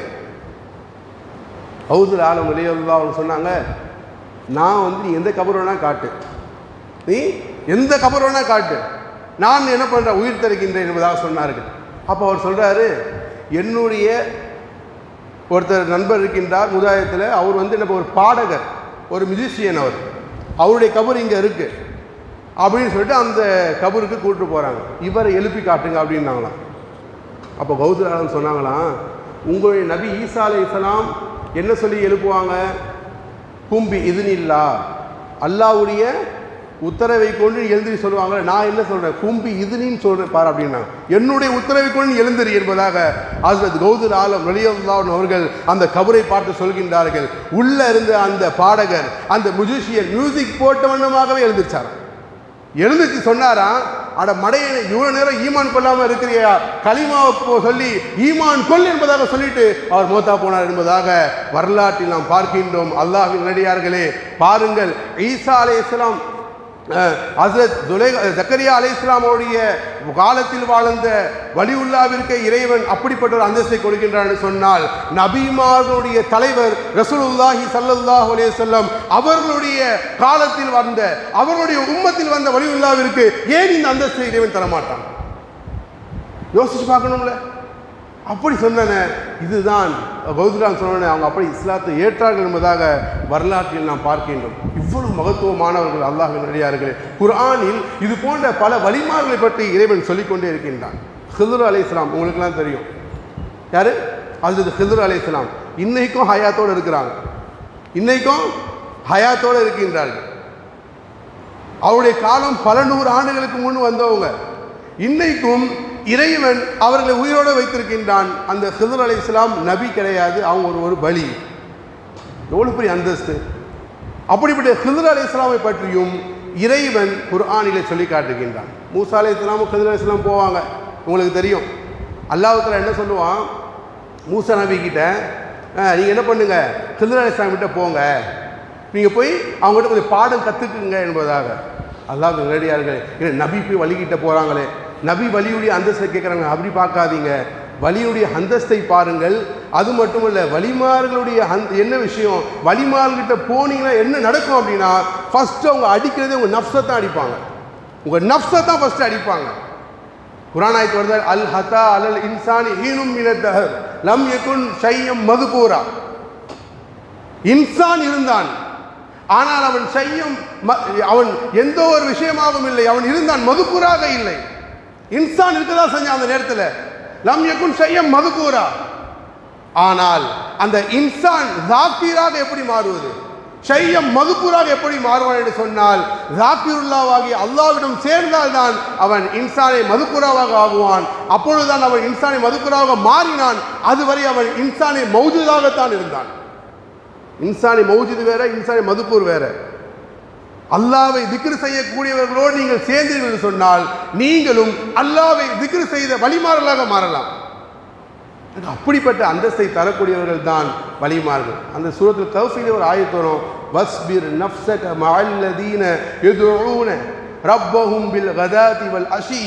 கௌதுல் ஆலம் ரலியல்லாஹு அவங்க சொன்னாங்க, நான் நீ எந்த கபர் வேணா காட்டு, நீ எந்த கபர் வேணா காட்டு, நான் என்ன பண்ணுறேன், உயிர் தருகின்றேன் என்பதாக சொன்னார்கள். அப்போ அவர் சொல்கிறாரு, என்னுடைய ஒருத்தர் நண்பர் இருக்கின்றார் முதாயத்தில், அவர் என்ன ஒரு பாடகர், ஒரு மியூசிஷியன், அவருடைய கபர் இங்கே இருக்குது அப்படின்னு சொல்லிட்டு அந்த கபருக்கு கூப்பிட்டு போகிறாங்க. இவரை எழுப்பி காட்டுங்க அப்படின்னாங்களாம். அப்போ கௌதுல் ஆலம் சொன்னாங்களாம், உங்களுடைய நபி ஈசா அலைஹிஸ்ஸலாம் என்ன சொல்லி எழுப்புவாங்க? கும்பி இதுனில்லா, அல்லாஹ்வுடைய உத்தரவை கொண்டு எழுந்திரி சொல்லுவாங்க. நான் என்ன சொல்கிறேன், கும்பி இதுனின்னு சொல்கிறேன் பாரு அப்படின்னா, என்னுடைய உத்தரவை கொண்டு எழுந்திரி என்பதாக ஹஸ்ரத் கௌதுல் ஆலம் ரலியல்லாஹு அன்ஹு அவர்கள் அந்த கபரை பார்த்து சொல்கின்றார்கள். உள்ள இருந்த அந்த பாடகர், அந்த மியூசிஷியன் மியூசிக் போட்ட வண்ணமாகவே எழுந்திருச்சாராம். எழுந்துச்சு சொன்னாராம், அட மடையனை, இவ்வளோ நேரம் ஈமான் கொள்ளாமல் இருக்கிறியா, கலிமாவை சொல்லி ஈமான் கொள் என்பதாக சொல்லிட்டு அவர் மௌத்தா போனார் என்பதாக வரலாற்றில் நாம் பார்க்கின்றோம். அல்லாஹ்வின் நல்லடியார்களே, பாருங்கள், ஈசா அலைஹிஸ்ஸலாம் ஹஸ்ரத் ஜக்கரியா அலைஹிஸ்ஸலாம் அவருடைய காலத்தில் வாழ்ந்த வலியுல்லாவிற்கு இறைவன் அப்படிப்பட்ட ஒரு அந்தஸ்தை கொடுக்கின்றான் என்று சொன்னால், நபிமார்களுடைய தலைவர் ரசூலுல்லாஹி ஸல்லல்லாஹு அலைஹி வஸல்லம் அவர்களுடைய காலத்தில் வந்த, அவர்களுடைய உம்மத்தில் வந்த வலியுல்லாவிற்கு ஏன் இந்த அந்தஸ்தை இறைவன் தரமாட்டான்? யோசிச்சு பார்க்கணும்ல. அப்படி சொன்ன இதுதான் கௌதுல் சொன்ன, அவங்க அப்படி இஸ்லாத்தை ஏற்றார்கள் என்பதாக வரலாற்றில் நாம் பார்க்கின்றோம். இவ்வளவு மகத்துவமானவர்கள் அல்லாஹ்வின் நல்லடியார்களே. குர்ஆனில் இது போன்ற பல வலிமார்களை பற்றி இறைவன் சொல்லிக்கொண்டே இருக்கின்றான். ஹித்ர் அலைஹிஸ்ஸலாம் உங்களுக்கெல்லாம் தெரியும். யாரு? ஹஜ்ரத் ஹித்ர் அலைஹிஸ்ஸலாம் இன்னைக்கும் ஹயாத்தோடு இருக்கிறாங்க, இன்னைக்கும் ஹயாத்தோடு இருக்கின்றார்கள். அவருடைய காலம் பல 100 ஆண்டுகளுக்கு முன் வந்தவங்க. இன்னைக்கும் இறைவன் அவர்களை உயிரோடு வைத்திருக்கின்றான். அந்த ஹித்ர் அலைஹிஸ்ஸலாம் நபி கிடையாது, அவங்க ஒரு வலி. எவ்வளவு பெரிய அந்தஸ்து! அப்படிப்பட்ட ஹிதர் அலைஹிஸ்ஸலாமை பற்றியும் இறைவன் குர்ஆனிலே சொல்லி காட்டுகின்றான். மூசா அலைஹிஸ்ஸலாமும் ஹிதர் அலைஹிஸ்ஸலாம் போவாங்க, உங்களுக்கு தெரியும். அல்லாஹ் தஆலா என்ன சொல்லுவான் மூசா நபி கிட்ட, நீங்கள் என்ன பண்ணுங்க, ஹிதர் அலைஹிஸ்ஸலாம் கிட்ட போங்க, நீங்கள் போய் அவங்ககிட்ட கொஞ்சம் பாடம் கற்றுக்குங்க என்பதாக. அல்லாஹ் நேரடியார்களே, இல்லை நபி போய் வழிகிட்ட போகிறாங்களே, நபி வலியுடைய அந்தஸ்தை கேட்குறாங்க, அப்படி பார்க்காதீங்க, வலியுடைய அந்தஸ்தை பாருங்கள். அது மட்டும் இல்லை, வலிமார்களுடைய என்ன விஷயம், வலிமார்கிட்ட போனீங்கன்னா என்ன நடக்கும் அப்படின்னா, ஃபஸ்ட்டு அவங்க அடிக்கிறதே உங்கள் நஃப்ஸை தான் அடிப்பாங்க, உங்கள் நஃப்ஸை தான் ஃபஸ்ட்டு அடிப்பாங்க. குர்ஆன் ஆயத்து வருது, அல் ஹதா அலல் இன்சானி ஹீனும் மினத் தஹர் லம் யகுன் ஷையம் மதுகூரா. இன்சான் இருந்தான், ஆனால் அவன் ஷையம், அவன் எந்த ஒரு விஷயமாகவும் இல்லை, அவன் இருந்தான், மதுக்கூராக இல்லை. இன்சான் இருக்கதா செஞ்சான் அந்த நேரத்தில், லம் யகுன் ஷையம் மதுகூரா. ஆனால் அந்த இன்சான் ஜாக்கீராக எப்படி மாறுவது, ஷையம் மதுக்கூராக எப்படி மாறுவான் என்று சொன்னால், ஜாக்கிருல்லாவாகி அல்லாஹ்விடம் சேர்ந்தால்தான் அவன் இன்சானை மதுக்கூராவாக ஆகுவான். அப்பொழுதுதான் அவன் இன்சானை மதுக்கூராவாக மாறினான். அதுவரை அவன் இன்சானை மௌஜூதாகத்தான் இருந்தான். இன்சானி மௌஜூது வேற, இன்சானி மதுக்கூர் வேற. அல்லாவை திக்ரு செய்யக்கூடியவர்களோடு நீங்கள் சேர்ந்தீர்கள் என்று சொன்னால் நீங்களும் அல்லாவை திக்ரு செய்த வழிமாறலாக மாறலாம். அப்படிப்பட்ட அந்தஸ்தை தரக்கூடியவர்கள் தான் வழிமார்கள். அந்த சூரத்துல் கஹ்ஃபிலே ஒரு ஆயத் வரும், வஸ்பிர் நஃப்ஸக மஅல்லதீன யதுஊன ரப்பஹும் பில் கதாதி வல் அஷி.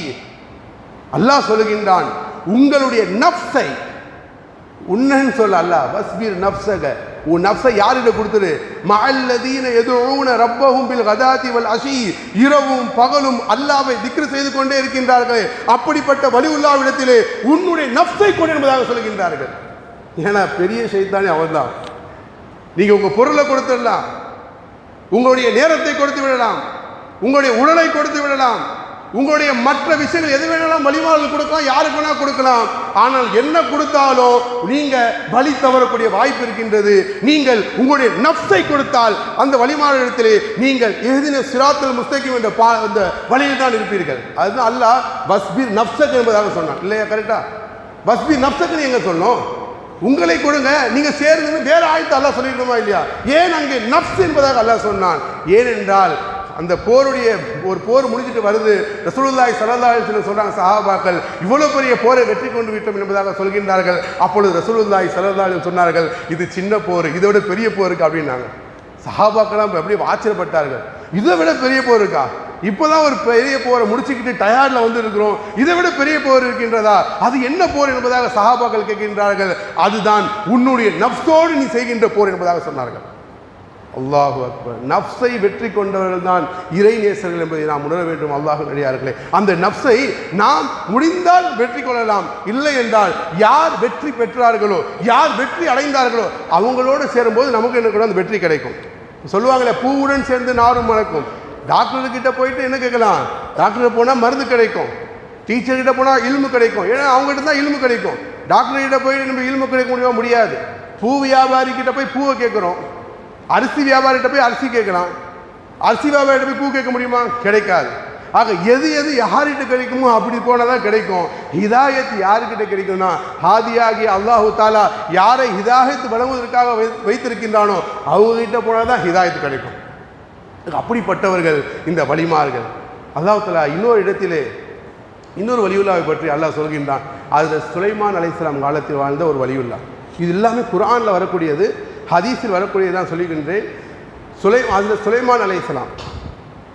அல்லாஹ் சொல்லுகின்றான், உங்களுடைய நஃப்ஸை, உன்னன்னு சொல்ல அல்லாஹ், வஸ்பிர் நஃப்ஸக, உன் நஃப்ஸை யாரிட கொடுத்துரு, மஅல்லதீன யதுஊன ரப்பஹும் பில் கதாதி வல் அஷி, இரவும் பகலும் அல்லாஹ்வை திக்ர் செய்து கொண்டே இருக்கின்றார்கள், அப்படிப்பட்ட வலியுல்லாஹ்விடத்திலே உன்னுடைய நஃப்ஸை கொடு என்பதாக சொல்கின்றார்கள். ஏன்னா பெரிய ஷைத்தானே அவன்தான். நீங்க உங்க பொருளை கொடுத்துடலாம், உங்களுடைய நேரத்தை கொடுத்து விடலாம், உங்களுடைய உடலை கொடுத்து விடலாம், உங்களுடைய மற்ற விஷயங்கள் எது வேணாலும் வழிமாறல் கொடுக்கலாம், யாருக்கு வேணா கொடுக்கலாம். ஆனால் என்ன கொடுத்தாலும் நீங்க வழி தவறக்கூடிய வாய்ப்பு இருக்கின்றது. நீங்கள் உங்களுடைய நஃப்ஸை கொடுத்தால் அந்த வழிமாறலிடத்திலே நீங்கள் எஹ்தின சிராத்துல் முஸ்தகீம் என்ற அந்த வழியில் தான் இருப்பீர்கள். அதுதான் அல்லாஹ் வஸ்பிர் நஃப்ஸக என்பதாக சொன்னான் இல்லையா? கரெக்டா? வஸ்பிர் நஃப்ஸக எங்க சொன்னோம், உங்களை கொடுங்க, நீங்க சேர்ந்து வேற ஆயத்தை அல்லாஹ் சொல்லிருக்கோமா இல்லையா? ஏன் அங்கே நஃப்ஸ் என்பதாக அல்லாஹ் சொன்னான்? ஏனென்றால் அந்த போருடைய ஒரு போர் முடிஞ்சிட்டு வருது, ரசூலுல்லாஹி ஸல்லல்லாஹு அலைஹி வஸல்லம் சொல்றாங்க, சஹாபாக்கள் இவ்வளவு பெரிய போரை வெற்றி கொண்டு விட்டோம் என்பதாக சொல்கின்றார்கள். அப்பொழுது ரசூலுல்லாஹி ஸல்லல்லாஹு அலைஹி வஸல்லம் சொன்னார்கள், இது சின்ன போர், இதை விட பெரிய போருக்கு அப்படின்னாங்க. சஹாபாக்கெல்லாம் அப்படியே ஆச்சரியப்பட்டார்கள், இதை விட பெரிய போர் இருக்கா, இப்போதான் ஒரு பெரிய போரை முடிச்சுக்கிட்டு டயர்டில் வந்து இருக்கிறோம், இதை விட பெரிய போர் இருக்கின்றதா, அது என்ன போர் என்பதாக சஹாபாக்கள் கேட்கின்றார்கள். அதுதான் உன்னுடைய நஃப்ஸோடு நீ செய்கின்ற போர் என்பதாக சொன்னார்கள். அல்லாஹு அக்பர். நஃப்ஸை வெற்றி கொண்டவர்கள் தான் இறை நேசர்கள் என்பதை நாம் உணர வேண்டும். அல்லாஹ் அடியார்களே, அந்த நஃப்ஸை நாம் முடிந்தால் வெற்றி கொள்ளலாம், இல்லை என்றால் யார் வெற்றி பெற்றார்களோ, யார் வெற்றி அடைந்தார்களோ அவங்களோடு சேரும்போது நமக்கு என்ன கூட அந்த வெற்றி கிடைக்கும். சொல்லுவாங்களே, பூவுடன் சேர்ந்து நாரும் மணக்கும். டாக்டர்கிட்ட போயிட்டு என்ன கேட்கலாம், டாக்டர் போனால் மருந்து கிடைக்கும், டீச்சர்கிட்ட போனால் இல்மு கிடைக்கும், ஏன்னா அவங்ககிட்ட தான் இல்மு கிடைக்கும். டாக்டர்கிட்ட போயிட்டு நம்ம இல்மு கிடைக்க முடியாது. பூ வியாபாரிக்கிட்ட போய் பூவை கேட்குறோம், அரிசி வியாபாரிகிட்ட போய் அரிசி கேட்கலாம், அரிசி வியாபாரிகிட்ட போய் பூ கேட்க முடியுமா? கிடைக்காது. ஆக எது எது யார்கிட்ட கிடைக்குமோ அப்படி போனால் தான் கிடைக்கும். ஹிதாயத் யாருக்கிட்ட கிடைக்கும்னா, ஹாதியாகி அல்லாஹு தாலா யாரை ஹிதாயத் வழங்குவதற்காக வைத்திருக்கின்றானோ அவங்ககிட்ட போனால் தான் ஹிதாயத் கிடைக்கும். அப்படிப்பட்டவர்கள் இந்த வலிமார்கள். அல்லாஹ் தாலா இன்னொரு இடத்திலே இன்னொரு வலியுல்லாவை பற்றி அல்லாஹ் சொல்கின்றான். அதில் சுலைமான் அலைஹிஸ்ஸலாம் காலத்தில் வாழ்ந்த ஒரு வலியுல்லா. இது எல்லாமே குர்ஆனில் வரக்கூடியது, ஹதீஸில் வரக்கூடியதான் சொல்லுகின்றேன். அதில் சுலைமான் அலைஹிஸ்ஸலாம்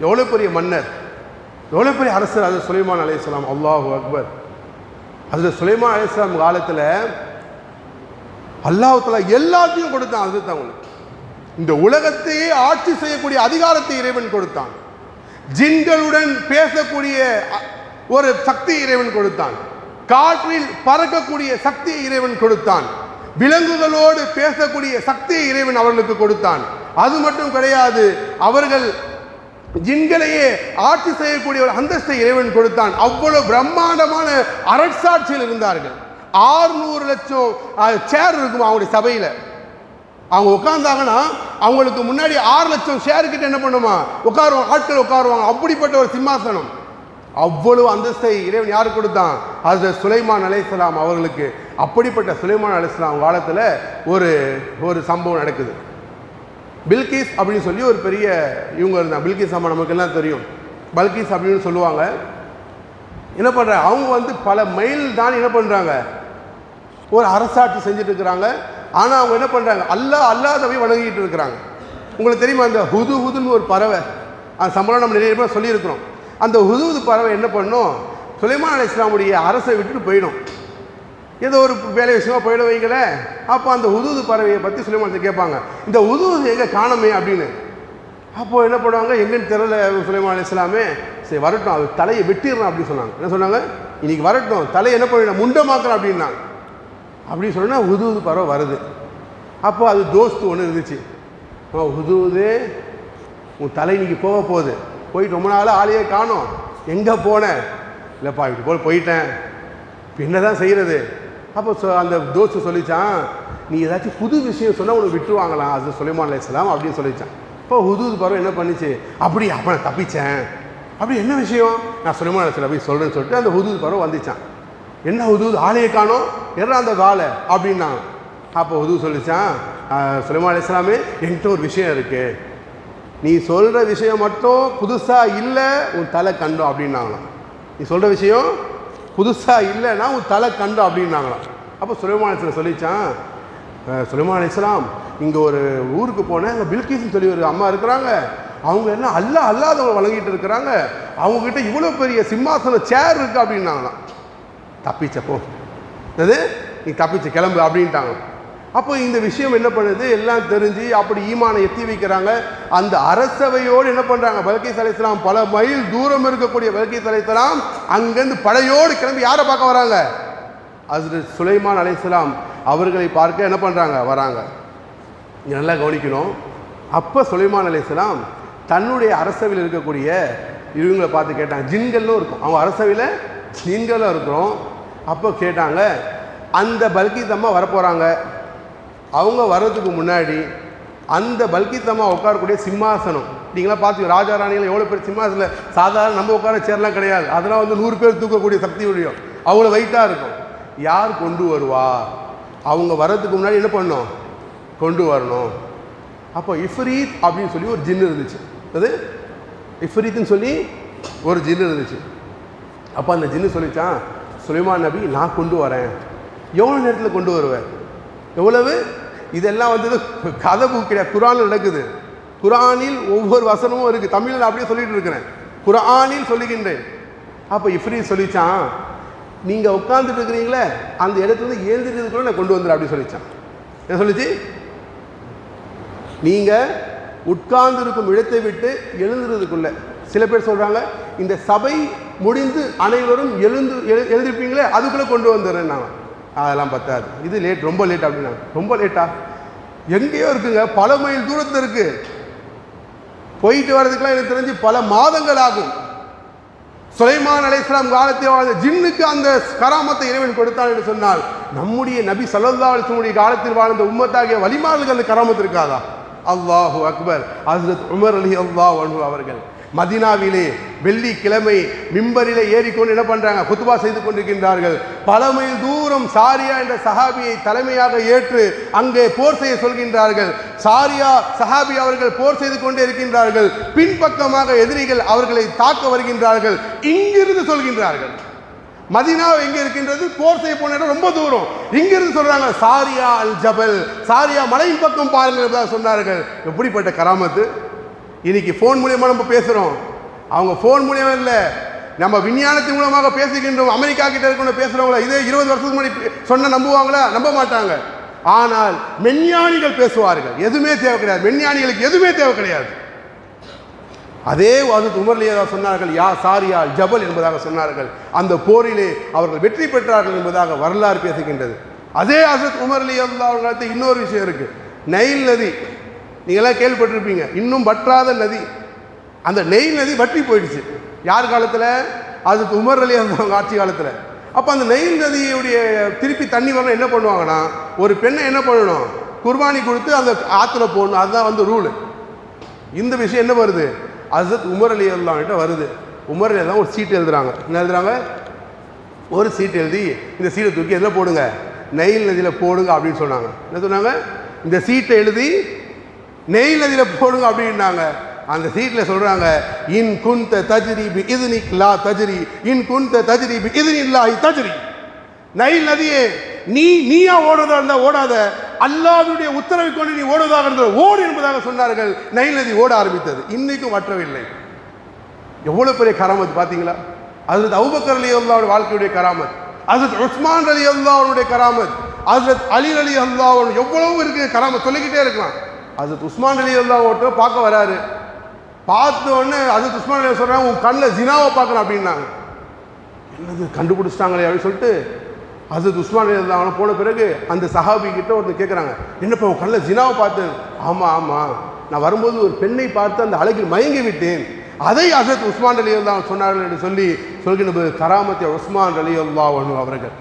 எவ்வளோ பெரிய மன்னர், எவ்வளோ பெரிய அரசர் அது சுலைமான் அலைஹிஸ்ஸலாம். அல்லாஹு அக்பர். அதில் சுலைமான் அலைஹிஸ்ஸலாம் காலத்தில் அல்லாஹ் தஆலா எல்லாத்தையும் கொடுத்தான். அதுதான் அவங்களுக்கு இந்த உலகத்தையே ஆட்சி செய்யக்கூடிய அதிகாரத்தை இறைவன் கொடுத்தான். ஜின்களுடன் பேசக்கூடிய ஒரு சக்தி இறைவன் கொடுத்தான். காற்றில் பறக்கக்கூடிய சக்தியை இறைவன் கொடுத்தான். விலங்குகளோடு பேசக்கூடிய சக்தியை இறைவன் அவர்களுக்கு கொடுத்தான். அது மட்டும் கிடையாது, அவர்கள் ஜின்களையே ஆட்சி செய்யக்கூடிய ஒரு அந்தஸ்தை இறைவன் கொடுத்தான். அவ்வளவு பிரம்மாண்டமான அரசாட்சியில் இருந்தார்கள். 600 லட்சம் சேர் இருக்கும் அவங்களுடைய சபையில். அவங்க உட்கார்ந்தாங்கன்னா அவங்களுக்கு முன்னாடி 6 லட்சம் ஷேர்கிட்ட என்ன பண்ணுமா உட்காருவாங்க, ஆட்கள் உட்காருவாங்க. அப்படிப்பட்ட ஒரு சிம்மாசனம், அவ்வளவு அந்தஸ்தை இறைவன் யாரு கொடுத்தான்? ஹஜ்ரத் சுலைமான் அலைஹிஸ்ஸலாம் அவர்களுக்கு. அப்படிப்பட்ட சுலைமான் அலைஹிஸ்ஸலாம் காலத்தில் ஒரு சம்பவம் நடக்குது. பில்கிஸ் அப்படின்னு சொல்லி ஒரு பெரிய இவங்க இருந்தாங்க. பில்கிஸ் அம்மா நமக்கு எல்லாம் தெரியும், பல்கிஸ் அப்படின்னு சொல்லுவாங்க. என்ன பண்ணுறாங்க, அவங்க வந்து பல மைல் தான் என்ன பண்ணுறாங்க, ஒரு அரசாட்சி செஞ்சுட்டு இருக்கிறாங்க. ஆனால் அவங்க என்ன பண்ணுறாங்க, அல்லாதவை வணங்கிட்டு இருக்கிறாங்க. உங்களுக்கு தெரியுமா, அந்த ஹுதுன்னு ஒரு பறவை, அந்த சம்பளம் நம்ம நிறைய பேர் சொல்லியிருக்கிறோம். அந்த ஹுது பறவை என்ன பண்ணும், சுலைமான் அலைஹிஸ்ஸலாமுடைய அரசை விட்டுட்டு போயிடும். ஏதோ ஒரு வேலை விஷயமா போயிட வைங்களேன். அப்போ அந்த ஹுது பறவையை பற்றி சுலைமான் கேட்பாங்க, இந்த ஹுது எங்கே காணமே அப்படின்னு. அப்போது என்ன பண்ணுவாங்க, எங்கேன்னு தெரியல சுலைமான் அலைஹிஸ்ஸலாமே, சரி வரட்டும், அது தலையை வெட்டிடுறான் அப்படின்னு சொன்னாங்க. என்ன சொன்னாங்க, இன்றைக்கி வரட்டும், தலையை என்ன பண்ணிடணும், முண்டமாக்குறேன் அப்படின்னாங்க. அப்படின்னு சொன்னால் ஹுது பறவை வருது. அப்போ அது தோஸ்து ஒன்று இருந்துச்சு, ஹுது உன் தலை இன்னைக்கு போக போகுது, போயிட்டு ரொம்ப நாள் ஆளையே காணோம், எங்கே போனேன், இல்லைப்பா இப்படி போல் போயிட்டேன், இப்போ என்ன தான் செய்கிறது. அப்போ அந்த தோஸ்து சொல்லிச்சான், நீ ஏதாச்சும் புது விஷயம் சொன்னால் உனக்கு விட்டுருவாங்களாம் அது சுலைமான் அலைஹிஸ்ஸலாம் அப்படின்னு சொல்லிச்சான். இப்போ ஹுது பறவை என்ன பண்ணிச்சு, அப்படி அப்போ நான் தப்பிச்சேன், அப்படி என்ன விஷயம், நான் சுலைமான் அலைஹிஸ்ஸலாம் போய் சொல்கிறேன்னு சொல்லிட்டு அந்த ஹுது பறவை வந்துச்சான். என்ன ஹுது ஆளையே காணோம், எறா அந்த வாழை அப்படின்னாங்க. அப்போ ஹுது சொல்லிச்சான், சுலைமான் அலைஹிஸ்ஸலாமே என்கிட்ட ஒரு விஷயம் இருக்குது, நீ சொல்கிற விஷயம் மட்டும் புதுசாக இல்லை, உன் தலை கண்டோம் அப்படின்னாங்களாம். நீ சொல்கிற விஷயம் புதுசாக இல்லைன்னா உன் தலை கண்டோம் அப்படின்னாங்களாம். அப்போ சுலைமான் அலைஹிஸ்ஸலாம் சொல்லிச்சான், சுலைமான் அலைஹிஸ்ஸலாம் இங்கே ஒரு ஊருக்கு போனேன், அங்கே பில்கிஸ்ன்னு சொல்லி ஒரு அம்மா இருக்கிறாங்க, அவங்க என்ன அல்லாதவங்க வழங்கிட்டு இருக்கிறாங்க, அவங்கக்கிட்ட இவ்வளோ பெரிய சிம்மாசனம் சேர் இருக்குது அப்படின்னாங்களாம். தப்பிச்சப்போ அது நீ தப்பிச்ச கிளம்பு அப்படின்ட்டாங்க. அப்போ இந்த விஷயம் என்ன பண்ணுது, எல்லாம் தெரிஞ்சு அப்படி ஈமானை எத்தி வைக்கிறாங்க. அந்த அரசவையோடு என்ன பண்ணுறாங்க, பல்கிஸ் அலைஹிஸ்ஸலாம் பல மைல் தூரம் இருக்கக்கூடிய பல்கிஸ் அலைஹிஸ்ஸலாம் அங்கேருந்து படையோடு கிளம்பி யாரை பார்க்க வராங்க, ஹஜ்ரத் சுலைமான் அலைஹிஸ்ஸலாம் அவர்களை பார்க்க என்ன பண்ணுறாங்க, வராங்க. நல்லா கவனிக்கணும். அப்போ சுலைமான் அலைஹிஸ்ஸலாம் தன்னுடைய அரசவையில் இருக்கக்கூடிய இவங்களை பார்த்து கேட்டாங்க, ஜின்களும் இருக்கும் அவங்க அரசவையில், ஜின்களும் இருக்கிறோம். அப்போ கேட்டாங்க, அந்த பல்கிஸ் அம்மா வரப்போகிறாங்க, அவங்க வர்றதுக்கு முன்னாடி அந்த பல்கிஸ் அம்மா உட்காரக்கூடிய சிம்மாசனம், நீங்களாம் பார்த்து ராஜா ராணிகள் எவ்வளோ பேர் சிம்மாசனில், சாதாரண நம்ம உட்கார சேர்லாம் கிடையாது, அதெல்லாம் வந்து 100 பேர் தூக்கக்கூடிய சக்தி உடையும், அவ்வளோ வெயிட்டாக இருக்கும். யார் கொண்டு வருவா, அவங்க வர்றதுக்கு முன்னாடி என்ன பண்ணணும், கொண்டு வரணும். அப்போ இஃப்ரீத் அப்படின்னு சொல்லி ஒரு ஜின்னு இருந்துச்சு, அது இஃப்ரீத்துன்னு சொல்லி ஒரு ஜின்னு இருந்துச்சு. அப்போ அந்த ஜின்னு சொல்லிச்சான், சுலைமான் நபி நான் கொண்டு வரேன், எவ்வளோ நேரத்தில் கொண்டு வருவேன், எவ்வளவு, இதெல்லாம் வந்து கதை புக் கிடையாது, குர்ஆனில் நடக்குது, குர்ஆனில் ஒவ்வொரு வசனமும் இருக்குது, தமிழில் அப்படியே சொல்லிட்டு இருக்கிறேன், குர்ஆனில் சொல்லுகின்றேன். அப்போ இஃப்ரீத் சொல்லிச்சான், நீங்கள் உட்காந்துட்டு இருக்கிறீங்களே அந்த இடத்துலேருந்து எழுந்திருக்கிறதுக்குள்ள நான் கொண்டு வந்துடுறேன் அப்படி சொல்லிச்சான். என்ன சொல்லிச்சு, நீங்கள் உட்கார்ந்துருக்கும் இடத்தை விட்டு எழுந்துறதுக்குள்ள, சில பேர் சொல்கிறாங்க இந்த சபை முடிந்து அனைவரும் எழுந்திருப்பீங்களே அதுக்குள்ளே கொண்டு வந்துடுறேன் நான், அதெல்லாம் பத்தாது, இது லேட், ரொம்ப லேட் அப்படின்னா. ரொம்ப லேட்டா, எங்கேயோ இருக்குங்க, பல மைல் தூரத்தில் இருக்குது, போயிட்டு வர்றதுக்கெல்லாம் எனக்கு தெரிஞ்சு பல மாதங்கள் ஆகும். சுலைமான் அலைஹிஸ்ஸலாம் காலத்தில் வாழ்ந்த ஜின்னுக்கு அந்த கராமத்தை இறைவன் கொடுத்தான் என்று சொன்னால், நம்முடைய நபி ஸல்லல்லாஹு அலைஹி வஸல்லம் காலத்தில் வாழ்ந்த உம்மத்தாகிய வலிமார்களுக்கு அந்த கராமத்து இருக்காதா? அல்லாஹு அக்பர். ஹஜ்ரத் உமர் ரலியல்லாஹு அன்ஹு அவர்கள் மதீனாவிலே வெள்ளிக்கிழமை மிம்பரிலே ஏறிக்கொண்டு என்ன பண்றாங்க, குத்பா செய்து கொண்டிருக்கின்றார்கள். பல மைல் தூரம் சாரியா என்ற சஹாபியை தலைமையாக ஏற்று அங்கே போர் செய்ய சொல்கின்றார்கள். சாரியா சஹாபி அவர்கள் போர் செய்து கொண்டே இருக்கின்றார்கள். பின்பக்கமாக எதிரிகள் அவர்களை தாக்க வருகின்றார்கள். இங்கிருந்து சொல்கின்றார்கள், மதீனா எங்கே இருக்கின்றது, போர் செய்ய போன இடம் ரொம்ப தூரம், இங்கிருந்து சொல்றாங்க சாரியா அல் ஜபல், சாரியா மலையின் பக்கம் பாருங்கள் என்பதாக சொன்னார்கள். எப்படிப்பட்ட கராமத்து! இன்னைக்கு ஃபோன் மூலியமாக நம்ம பேசுகிறோம், அவங்க ஃபோன் மூலியமாக இல்லை, நம்ம விஞ்ஞானத்தின் மூலமாக பேசுகின்றோம். அமெரிக்கா கிட்ட இருக்க பேசுகிறவங்களா இதே 20 வருஷத்துக்கு முன்னாடி சொன்ன நம்புவாங்களா? நம்ப மாட்டாங்க. ஆனால் மெஞ்ஞானிகள் பேசுவார்கள், எதுவுமே தேவை கிடையாது, மெஞ்ஞானிகளுக்கு எதுவுமே தேவை கிடையாது. அதே ஹஜ்ரத் உமர் ரலியல்லாஹு சொன்னார்கள், யா சாரியா ஜபல் என்பதாக சொன்னார்கள். அந்த போரிலே அவர்கள் வெற்றி பெற்றார்கள் என்பதாக வரலாறு பேசுகின்றது. அதே ஹஜ்ரத் உமர் ரலியல்லாஹு இன்னொரு விஷயம் இருக்குது, நைல் நதி, நீங்களாம் கேள்விப்பட்டிருப்பீங்க, இன்னும் வற்றாத நதி. அந்த நெயில் நதி வற்றி போயிடுச்சு. யார் காலத்தில்? ஹஜ்ரத் உமர் ரலியல்லாஹு ஆட்சி காலத்தில். அப்போ அந்த நெயில் நதியுடைய திருப்பி தண்ணி வரணும், என்ன பண்ணுவாங்கன்னா, ஒரு பெண்ணை என்ன பண்ணணும், குர்பானி கொடுத்து அந்த ஆற்றுல போடணும், அதுதான் வந்து ரூலு. இந்த விஷயம் என்ன வருது, ஹஜ்ரத் உமர் ரலியல்லாஹு அன்ஹு வருது. உமர் ரலியல்லாஹு ஒரு சீட்டு எழுதுறாங்க. என்ன எழுதுறாங்க? ஒரு சீட்டு எழுதி இந்த சீட்டை தூக்கி எதில் போடுங்க, நைல் நதியில் போடுங்க அப்படின்னு சொன்னாங்க. என்ன சொன்னாங்க? இந்த சீட்டை எழுதி நெய் நதியில் போடுங்க அப்படின்னாங்க. அந்த சீட்டில் சொல்கிறாங்க, இன் குந்த தஜ்ரி பி இத்னிக் லா தஜ்ரி, இன் குந்த தஜ்ரி பி இத்னில்லாஹி தஜ்ரி. நைல் நதியே, நீயா ஓடுறதா இருந்தால் ஓடாத, அல்லாஹ்வுடைய உத்தரவை கொண்டு நீ ஓடுவதாக இருந்தால் ஓடு என்பதாக சொன்னார்கள். நைல் நதி ஓட ஆரம்பித்தது. இன்னைக்கும் வற்றவில்லை. எவ்வளோ பெரிய கராமத் பார்த்தீங்களா? ஹஜ்ரத் அபூபக்கர் ரலியல்லாஹு வாழ்க்கையுடைய கராமத், ஹஜ்ரத் உஸ்மான் ரலியல்லாஹுடைய கராமத், ஹஜ்ரத் அலி ரலியல்லாஹு எவ்வளவு இருக்கு கராமத், சொல்லிக்கிட்டே இருக்கலாம். ஹஜ்ரத் உஸ்மான் ரலியல்லாஹு ஒருத்தர் பார்க்க வராரு. பார்த்த உடனே ஹஜ்ரத் உஸ்மான் ரலியல்லாஹு சொல்றாங்க, உன் கண்ணில் ஜினாவை பார்க்கணும் அப்படின்னாங்க. என்னது கண்டுபிடிச்சிட்டாங்களே அப்படின்னு சொல்லிட்டு ஹஜ்ரத் உஸ்மான் ரலியல்லாஹு போன பிறகு அந்த சஹாபி கிட்ட ஒருத்தர் கேட்குறாங்க, என்னப்பா உன் கண்ணில் ஜினாவை பார்த்தேன். ஆமாம், நான் வரும்போது ஒரு பெண்ணை பார்த்து அந்த அழகில் மயங்கி விட்டேன், அதை ஹஜ்ரத் உஸ்மான் ரலியல்லாஹு சொன்னார்கள் என்று சொல்லி சொல்கின்ற கராமத்தை உஸ்மான் ரலியல்லாஹு அவர்கள்,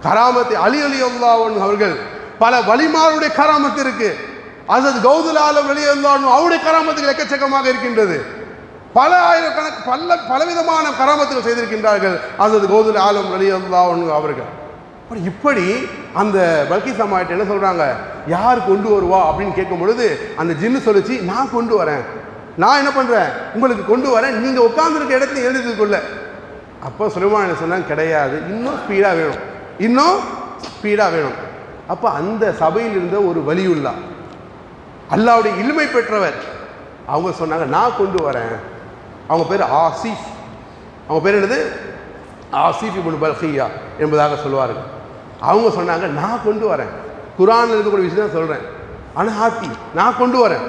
கராமத்தை அலி ரலியல்லாஹு அவர்கள். பல வலிமாருடைய கராமத்து இருக்கு. ஹஜ்ரத் கௌதுல் ஆலம் ரலியல்லாஹு அவருடைய கராமத்துகள் எக்கச்சக்கமாக இருக்கின்றது. பல ஆயிரக்கணக்கு பலவிதமான கராமத்துகள் செய்திருக்கின்றார்கள் ஹஜ்ரத் கௌதுல் ஆலம் ரலியல்லாஹு அவர்கள். இப்படி அந்த பல்கீஸ் அம்மாட்ட என்ன சொல்றாங்க, யார் கொண்டு வருவா அப்படின்னு கேட்கும் பொழுது அந்த ஜின்னு சொல்லிச்சு, நான் கொண்டு வரேன், நான் என்ன பண்றேன் உங்களுக்கு கொண்டு வரேன், நீங்க உட்கார்ந்துருக்க இடத்துல எழுதி கொள்ள. அப்போ சுலைமான் என்ன சொன்னாங்க, கிடையாது, இன்னும் ஸ்பீடா வேணும், இன்னும் ஸ்பீடா வேணும். அப்போ அந்த சபையில் இருந்த ஒரு வலியுல்லா, அல்லாஹ்வுடைய இல்மை பெற்றவர், அவங்க சொன்னாங்க, நான் கொண்டு வரேன். அவங்க பேர் ஆசிஃப். அவங்க பேர் என்னது? ஆசிஃப் இப்னு பல்கியா என்பதாக சொல்லுவார்கள். அவங்க சொன்னாங்க, நான் கொண்டு வரேன், குர்ஆனில் இருக்கக்கூடிய விஷயம் தான் சொல்கிறேன், ஆனால் ஆத்தி நான் கொண்டு வரேன்.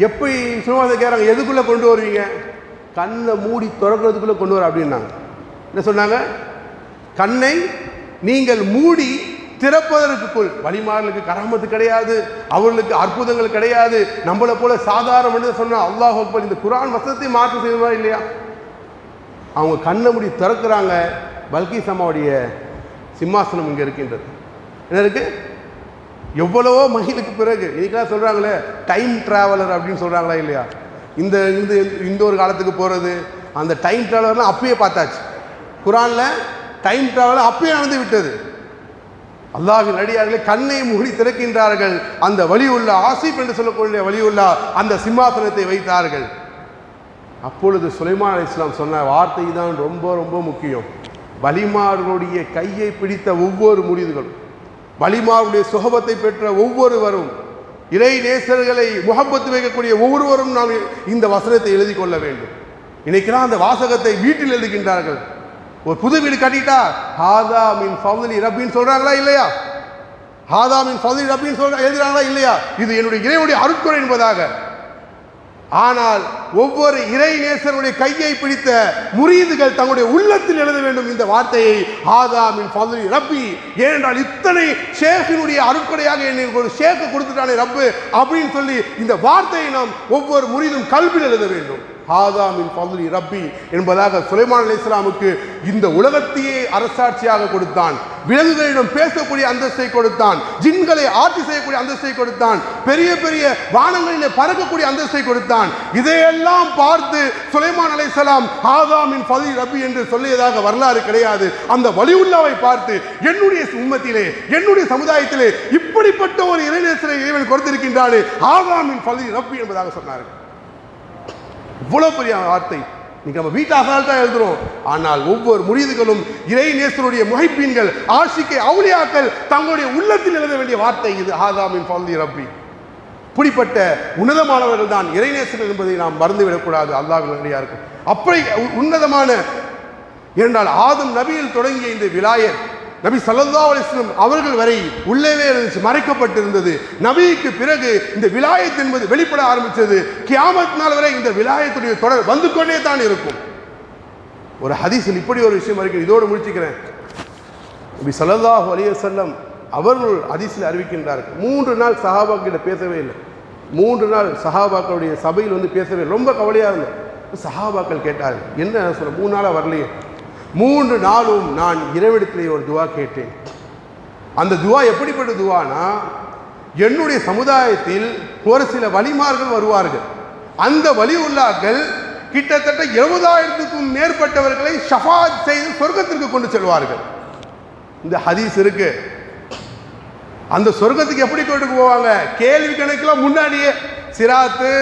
எப்படி சுலமானத்தை கேட்குறாங்க, எதுக்குள்ளே கொண்டு வருவீங்க? கண்ணை மூடி திறக்கிறதுக்குள்ளே கொண்டு வர அப்படின்னாங்க. என்ன சொன்னாங்க? கண்ணை நீங்கள் மூடி திறப்பதற்குள். வழிமாறலுக்கு கராமத்து கிடையாது, அவர்களுக்கு அற்புதங்கள் கிடையாது, நம்மளை போல சாதாரண மனிதர் சொன்னா அல்லாஹ் அக்பர், இந்த குர்ஆன் வசனத்தை மாற்றம் செய்வதா இல்லையா? அவங்க கண்ணை மூடி திறக்கிறாங்க. பல்கீஸ் அம்மாவுடைய சிம்மாசனம் இங்கே இருக்கின்றது. என்ன இருக்கு? எவ்வளவோ மகிழுக்கு பிறகு இன்னைக்கெல்லாம் சொல்றாங்களே டைம் டிராவலர் அப்படின்னு சொல்றாங்களா இல்லையா? இந்த இந்த இந்த ஒரு காலத்துக்கு போகிறது, அந்த டைம் டிராவலர்லாம் அப்பயே பார்த்தாச்சு. குர்ஆன்ல டைம் டிராவலர் அப்பயே நடந்து விட்டது. அல்லாஹ்வின் அடியார்களே கண்ணை மூடி திறக்கின்றார்கள். அந்த வலியுல்லா, ஆசிப் என்று சொல்லக்கூடிய வலியுல்லா அந்த சிம்மாசனத்தை வைத்தார்கள். அப்பொழுது சுலைமான் அலைஹிஸ்ஸலாம் சொன்ன வார்த்தை தான் ரொம்ப ரொம்ப முக்கியம். வலிமார்களுடைய கையை பிடித்த ஒவ்வொரு முரீதுகளும், வலிமாருடைய சுகபத்தை பெற்ற ஒவ்வொருவரும், இறை நேசர்களை முஹப்பத்து வைக்கக்கூடிய ஒவ்வொருவரும் நாம் இந்த வசனத்தை எழுதி கொள்ள வேண்டும். இன்னைக்கெல்லாம் அந்த வாசகத்தை வீட்டில் எழுதுகின்றார்கள். ஒரு புது வீடு கட்டிட்டா ஹாதா மின் ஃபضل ரப்பின்னு சொல்றாங்களா இல்லையா? ஹாதா மின் ஃபضل ரப்பின்னு சொல்ற எழுதுறாங்களா இல்லையா? இது என்னுடைய இறைவனுடைய அருட்கொடை என்பதாக. ஆனால் ஒவ்வொரு இறை நேசருடைய கையை பிடித்த முரீதுகள் தங்களுடைய உள்ளத்தில் எழுத வேண்டும் இந்த வார்த்தையை, ஹாதா மின் ஃபضل ரப்பி. ஏனென்றால் இத்தனை ஷேக்கினுடைய அருட்கொடையாக என்னை ஒரு ஷேக்கு கொடுத்துட்டானே ரப்பு அப்படின்னு சொல்லி இந்த வார்த்தையை நாம் ஒவ்வொரு முரீதும் கல்வியில் எழுத வேண்டும். ஹாதா மின் ஃபضل ரப்பி என்பதாக சுலைமான் அலைஹிஸ்ஸலாமுக்கு இந்த உலகத்தையே அரசாட்சியாக கொடுத்தான், விலங்குகளிடம் பேசக்கூடிய அந்தஸ்தை கொடுத்தான், ஜின்களை ஆட்சி செய்யக்கூடிய அந்தஸ்தை கொடுத்தான், பெரிய பெரிய வானங்களிலே பறக்கக்கூடிய அந்தஸ்தை கொடுத்தான். இதையெல்லாம் பார்த்து சுலைமான் அலைஹிஸ்ஸலாம் ஹாதா மின் ஃபضل ரப்பி என்று சொல்லியதாக வரலாறு கிடையாது. அந்த வலியுல்லாவை பார்த்து என்னுடைய உம்மத்திலே, என்னுடைய சமுதாயத்திலே இப்படிப்பட்ட ஒரு இறைநேசரை இறைவன் கொடுத்திருக்கின்றானே, ஹாதா மின் ஃபضل ரப்பி என்பதாக சொன்னார்கள். இவ்வளவு பெரிய வார்த்தை நீங்க நம்ம வீட்டு அசால்ட்டா எழுதுறோம். ஆனால் ஒவ்வொரு முரீதுகளும் இறை நேசருடைய முஹிப்பீன்கள், ஆஷிகே அவுலியாக்கள் தங்களுடைய உள்ளத்தில் எழுத வேண்டிய வார்த்தை இது, ஹாதா மின் ஃபضل ரப்பி. இப்படிப்பட்ட உன்னதமானவர்கள் தான் இறைநேசர்கள் என்பதை நாம் மறந்துவிடக்கூடாது. அல்லாஹ்வின் அடியார்கள் அப்படி உன்னதமான, ஏனென்றால் ஆதம் நபியில் தொடங்கிய இந்த விலாயத் நபி ஸல்லல்லாஹு அலைஹி வஸல்லம் அவர்கள் வரை உள்ளவே இருந்துச்சு, மறைக்கப்பட்டிருந்தது. நபிக்கு பிறகு இந்த விலாயத் என்பது வெளிப்பட ஆரம்பித்தது. கியாமத் நாள் வரை இந்த விலாயத்துடைய தொடர் வந்து கொண்டே தான் இருக்கும். ஒரு ஹதீஸில் இப்படி ஒரு விஷயம் இருக்கு, இதோடு முடிச்சுக்கிறேன். நபி ஸல்லல்லாஹு அலைஹி வஸல்லம் அவர்கள் ஹதீஸில் அறிவிக்கின்றார்கள், 3 நாள் சஹாபாக்கிட்ட பேசவே இல்லை. 3 நாள் சஹாபாக்களுடைய சபையில் வந்து பேசவே, ரொம்ப கவலையாக இருந்தது. சஹாபாக்கள் கேட்டார்கள், என்ன சொல்ல 3 நாளாக வரலையே? 3 நாளும் நான் இறைவனிடத்திலே ஒரு துவா கேட்டேன். அந்த துவா எப்படிப்பட்ட துவானா, என்னுடைய சமுதாயத்தில் ஒரு சில வலிமார்கள் வருவார்கள். அந்த வலியுல்லாக்கள் கிட்டத்தட்ட 70,000க்கும் மேற்பட்டவர்களை ஷஃபாத் செய்து சொர்க்கத்திற்கு கொண்டு செல்வார்கள். இந்த ஹதீஸ் இருக்கு. அந்த சொர்க்கத்துக்கு எப்படி கொண்டு போவாங்க? கேள்வி கணக்கில் முன்னாடியே சிராத்து,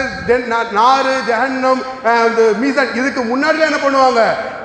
நாறு, ஜஹன்னம், மீசான் இதுக்கு முன்னாடிலாம் என்ன பண்ணுவாங்க?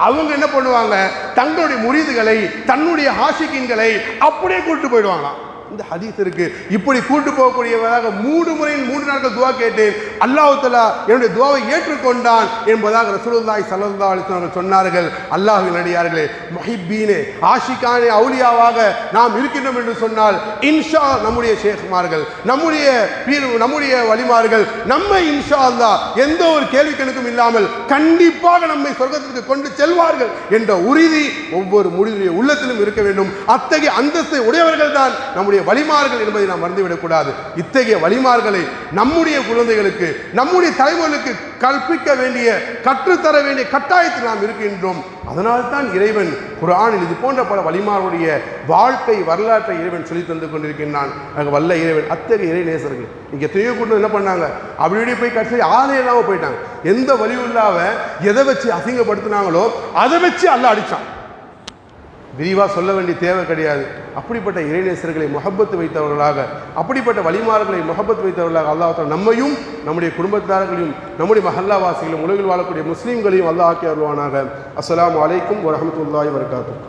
அவங்க என்ன பண்ணுவாங்க? தங்களுடைய முரீதுகளை, தன்னுடைய ஆஷிகின்களை அப்படியே கூட்டு போயிடுவாங்களாம். இந்த ஹதீஸ் இருக்கு. இப்படி கூட்டு போகக்கூடியவராக 3 நாட்கள் துவா கேட்டேன், அல்லாஹ் தஆலா என்னுடைய துவாவை ஏற்றுக்கொண்டான் என்பதாக ரசூலுல்லாஹி ஸல்லல்லாஹு அலைஹி வஸல்லம் சொன்னார்கள். அல்லாஹ்வின் அடியார்களே, முஹிப்பீனே, ஆஷிகானே, அவுலியாவாக நாம் இருக்கின்றோம் என்று சொன்னால் இன்ஷா நம்முடைய ஷேக்மார்கள், நம்முடைய வலிமார்கள் நம்மை இன்ஷா அல்லாஹ் எந்த ஒரு கேள்வி கணக்கும் இல்லாமல் கண்டிப்பாக நம்மை சொர்க்கத்திற்கு கொண்டு செல்வார்கள் என்ற உறுதி ஒவ்வொரு முடிவுடைய உள்ளத்திலும் இருக்க வேண்டும். அத்தகைய அந்தஸ்தை உடையவர்கள் தான் நம்முடைய வலிமார்கள் என்பதை நாம் மறந்துவிடக்கூடாது. இத்தகைய வலிமார்களை நம்முடைய குழந்தைகளுக்கு, நம்முடைய தலைமுறைகளுக்கு கற்பிக்க வேண்டிய, கற்றுத்தர வேண்டிய கட்டாயத்தில் நாம் இருக்கின்றோம். அதனால்தான் இறைவன் குர்ஆனில் இது போன்ற பல வலிமாருடைய வாழ்க்கை வரலாற்றை இறைவன் சொல்லி தந்து கொண்டிருக்கின்றான். வல்ல இறைவன் அத்தகைய இறை நேசர்கள் இங்கே எத்தனையோ கூட்டம் என்ன பண்ணாங்க? அப்படி போய் கட்சி ஆளே இல்லாமல் போயிட்டாங்க. எந்த வலியுள்ளாவ எதை வச்சு அசிங்கப்படுத்தினாங்களோ அதை வச்சு அல்லாஹ் அடித்தான். விரிவாக சொல்ல வேண்டிய தேவை கிடையாது. அப்படிப்பட்ட இறைநேசர்களை முஹப்பத்து வைத்தவர்களாக, அப்படிப்பட்ட வலிமார்களை முஹப்பத்து வைத்தவர்களாக அல்லாஹ் தஆலா நம்மையும் நம்முடைய குடும்பத்தார்களையும் நம்முடைய மஹல்லாவாசிகளையும் உலகில் வாழக்கூடிய முஸ்லீம்களையும் அல்லாஹ் ஆக்கி அருள்வானாக. அஸ்ஸலாமு அலைக்கும் வரஹ்மத்துல்லாஹி வபரகாத்துஹு.